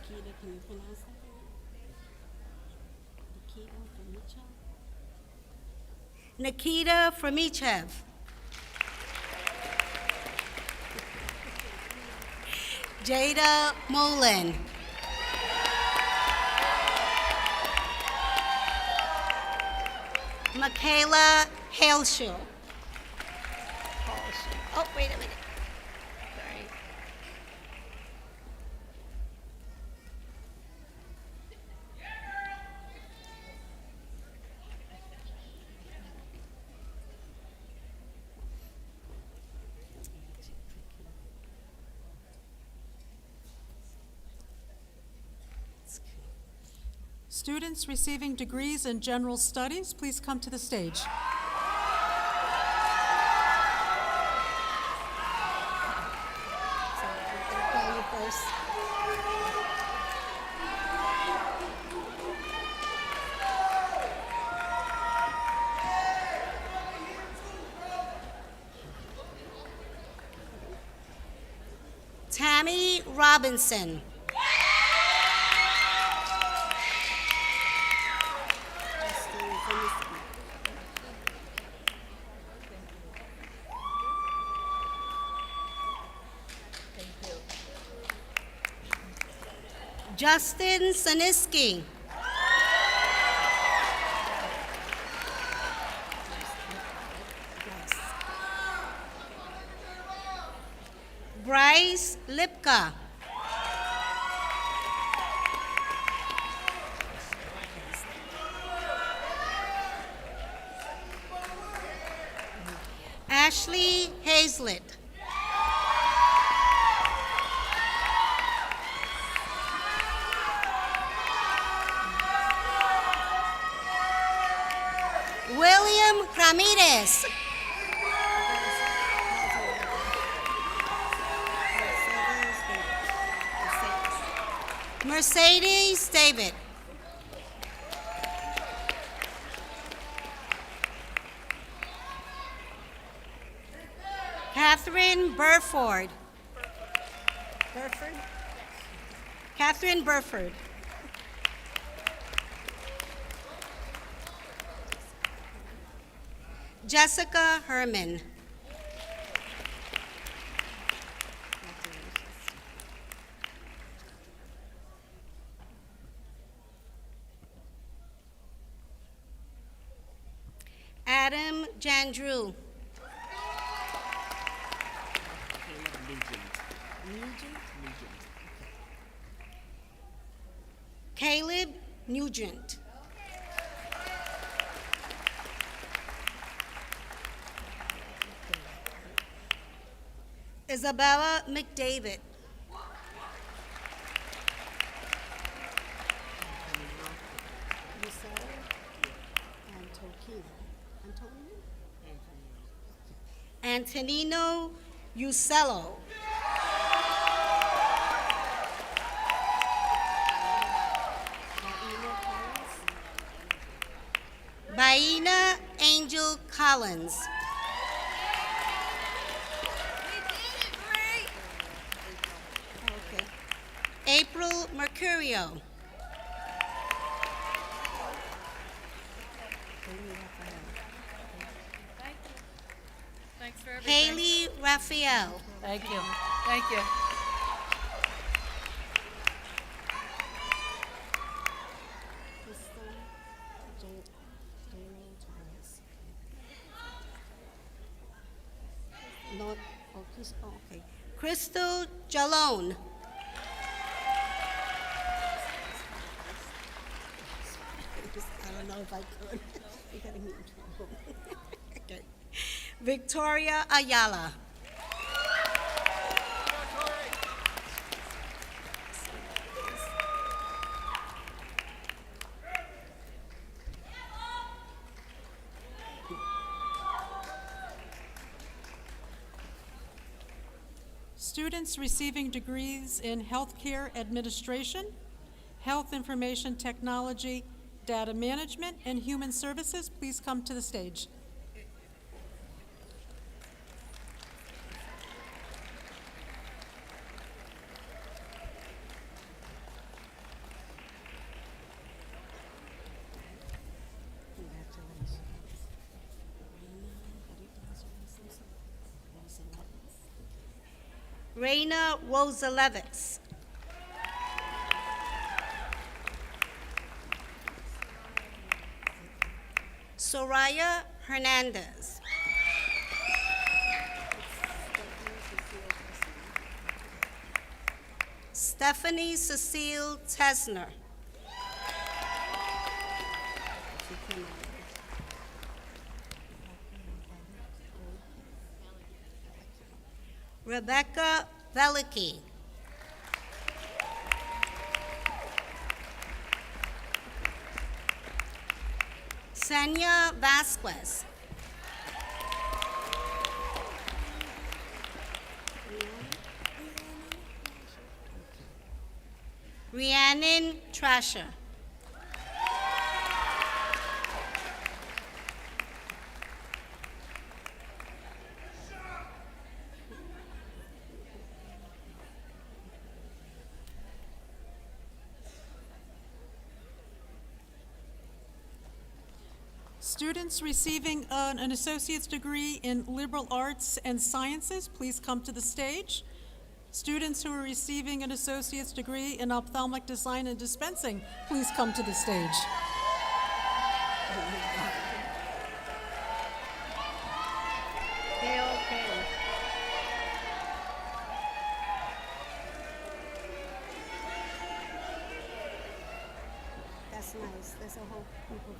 Can you pronounce that? Nikita Fremichev. Jada Mullen. Michaela Haleshill. Oh, wait a minute. Sorry. Students receiving degrees in general studies, please come to the stage. Call you first. Tammy Robinson. Justin Saniski. Bryce Lipka. Ashley Hazlett. William Ramirez. Mercedes David. Catherine Burford. Burford? Catherine Burford. Jessica Herman. Adam Jandrew. Caleb Nugent. Isabella McDavid. Antonino Ucello. Baina Angel Collins. Okay. April Mercurio. Thanks for everything. Haley Raphael. Thank you. Thank you. Not, okay. Crystal Jalone. I don't know if I could. You're getting me in trouble. Okay. Victoria Ayala. Students receiving degrees in healthcare administration, health information technology, data management, and human services, please come to the stage. Raina Rosalevitz. Soraya Hernandez. Stephanie Cecile Tesner. Rebecca Velicki. Senya Vasquez. Rhiannon Trasher. Students receiving an associate's degree in liberal arts and sciences, please come to the stage. Students who are receiving an associate's degree in ophthalmic design and dispensing, please come to the stage. They're okay. That's nice. There's a whole group of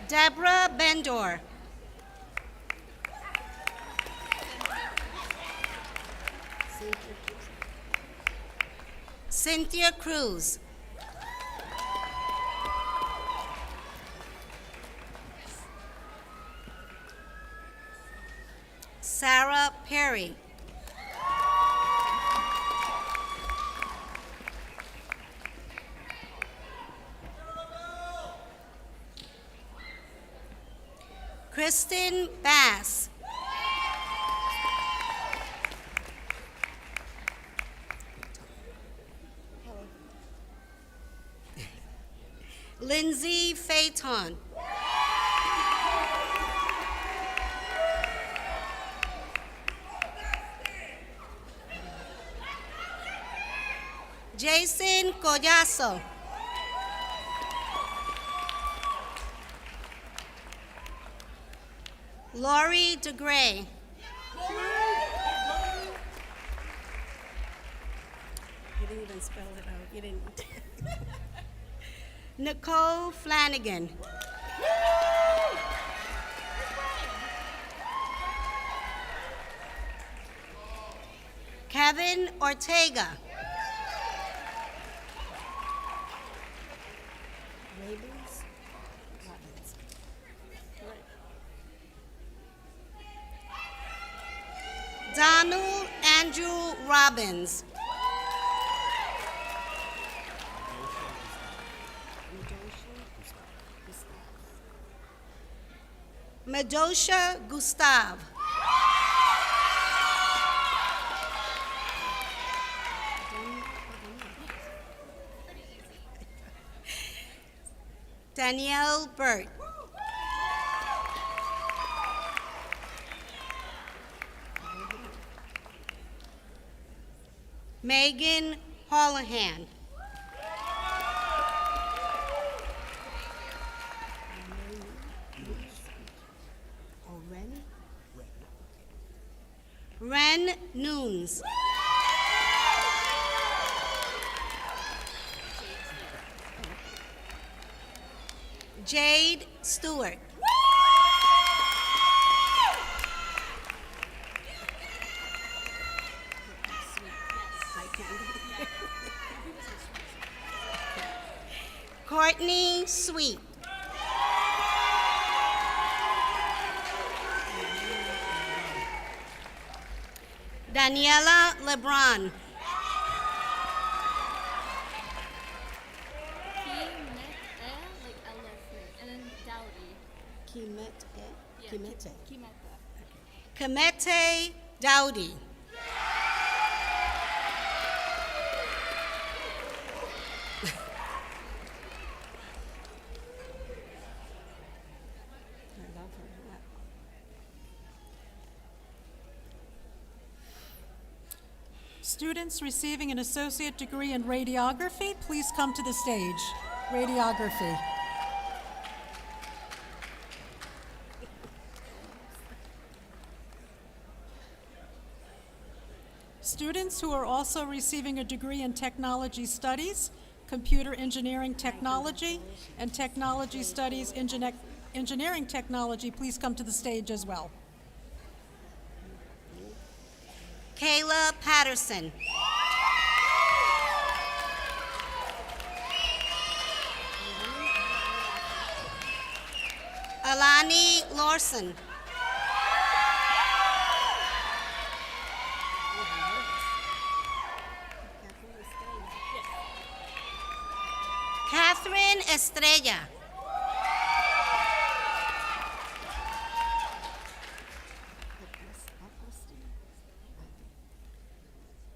Deborah Bendor. Cynthia Cruz. Sarah Perry. Kristen Bass. Lindsay Phaeton. Jason Collazo. Lori DeGray. You didn't even spell it out. You didn't. Nicole Flanagan. Kevin Ortega. Ravens? Robins. Correct. Donald Andrew Robbins. Medosha Gustav. Danielle Burt. Megan Holohan. Ren Nunes. Jade Stewart. Courtney Sweet. Daniela LeBron. Kemete Dowdy. Students receiving an associate degree in radiography, please come to the stage. Radiography. Students who are also receiving a degree in technology studies, computer engineering technology, and technology studies engineering technology, please come to the stage as well. Kayla Patterson. Alani Lawson. Catherine Estrella.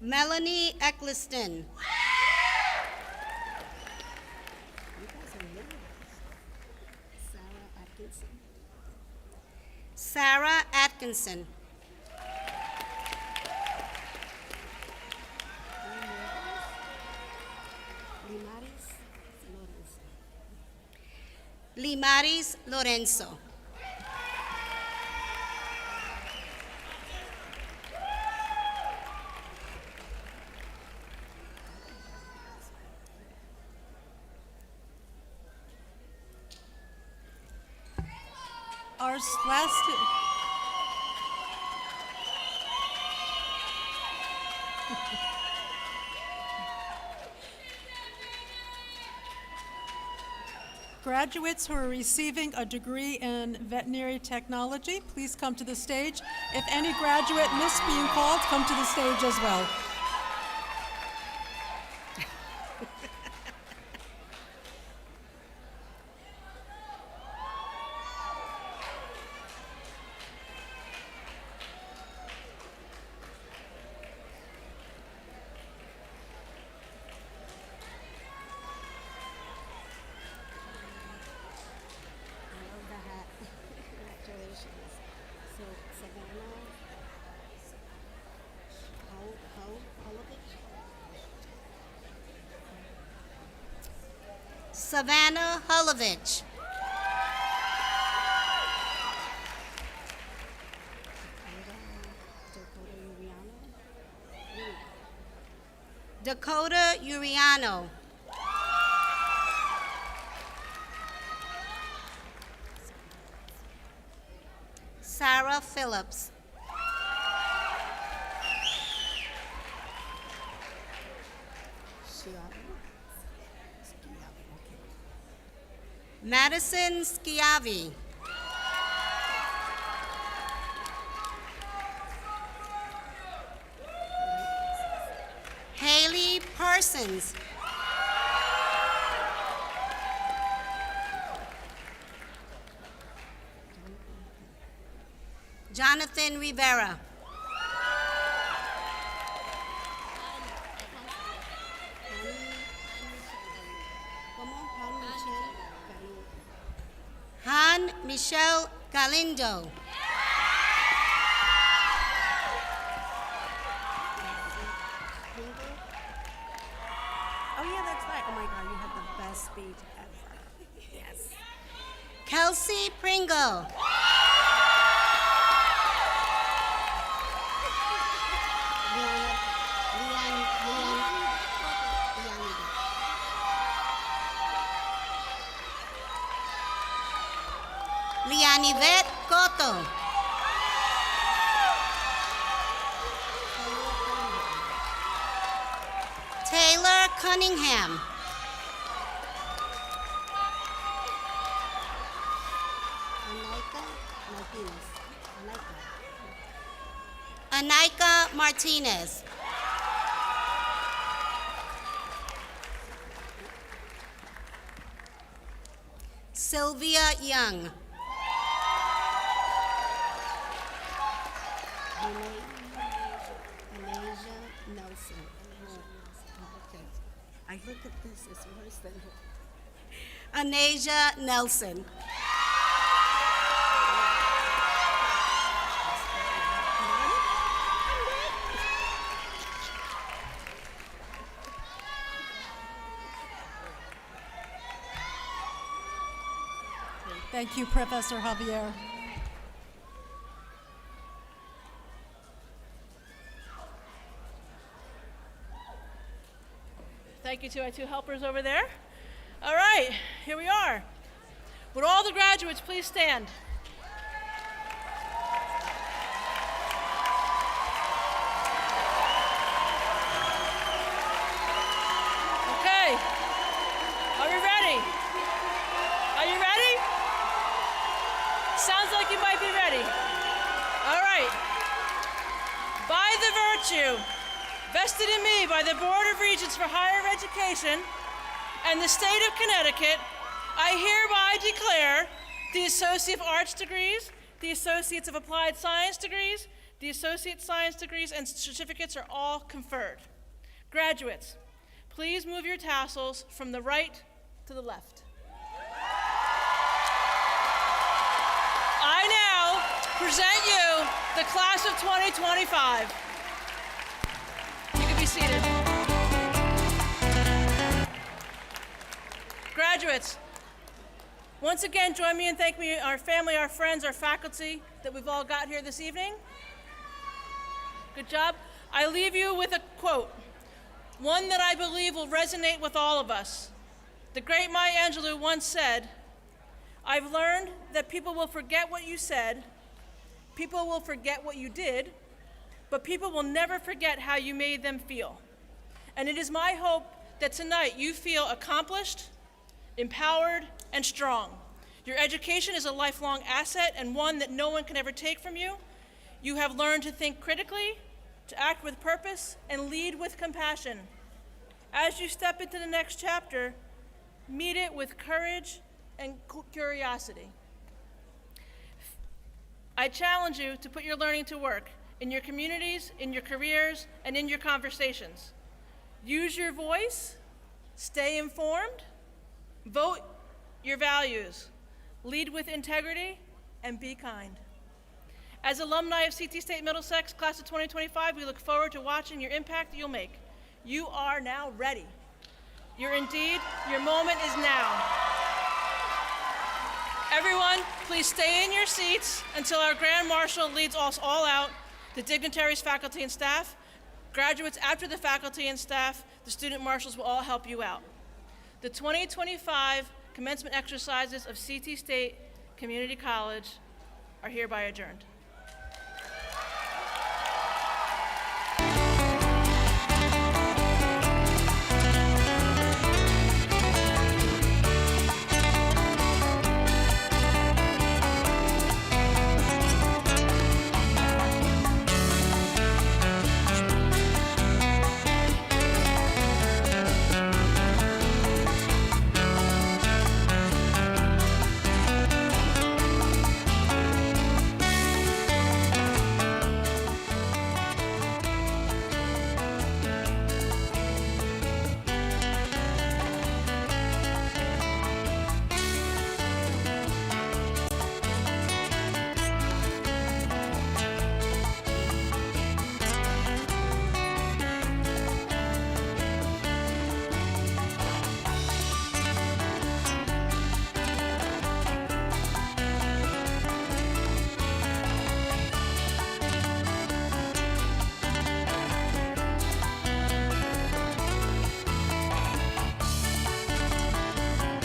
Melanie Eccleston. Sarah Atkinson. Limaris Lorenzo. Our last. Graduates who are receiving a degree in veterinary technology, please come to the stage. If any graduate missed being called, come to the stage as well. Savannah Hulovich. Dakota Uriano. Sarah Phillips. Madison Schiavi. Haley Parsons. Jonathan Rivera. Han Michelle Galindo. Oh yeah, that's right. Oh my God, you had the best speech ever. Yes. Kelsey Pringle. Lianivet Cotto. Taylor Cunningham. Anika Martinez. Sylvia Young. Anasia Nelson. Okay. I look at this, it's worse than Anasia Nelson. Thank you, Professor Javier. Thank you to our two helpers over there. All right, here we are. Would all the graduates please stand? Okay, are we ready? Are you ready? Sounds like you might be ready. All right. By the virtue vested in me by the Board of Regents for Higher Education and the State of Connecticut, I hereby declare the Associate of Arts degrees, the Associates of Applied Science degrees, the Associate Science degrees, and certificates are all conferred. Graduates, please move your tassels from the right to the left. I now present you the class of 2025. You can be seated. Graduates, once again, join me in thanking our family, our friends, our faculty that we've all got here this evening. Good job. I leave you with a quote, one that I believe will resonate with all of us. The great Maya Angelou once said, "I've learned that people will forget what you said, people will forget what you did, but people will never forget how you made them feel." And it is my hope that tonight you feel accomplished, empowered, and strong. Your education is a lifelong asset and one that no one can ever take from you. You have learned to think critically, to act with purpose, and lead with compassion. As you step into the next chapter, meet it with courage and curiosity. I challenge you to put your learning to work in your communities, in your careers, and in your conversations. Use your voice, stay informed, vote your values, lead with integrity, and be kind. As alumni of CTState Middlesex, class of 2025, we look forward to watching your impact that you'll make. You are now ready. Your moment is now. Everyone, please stay in your seats until our Grand Marshal leads us all out, the dignitaries, faculty, and staff. Graduates, after the faculty and staff, the student marshals will all help you out. The 2025 commencement exercises of CTState Community College are hereby adjourned.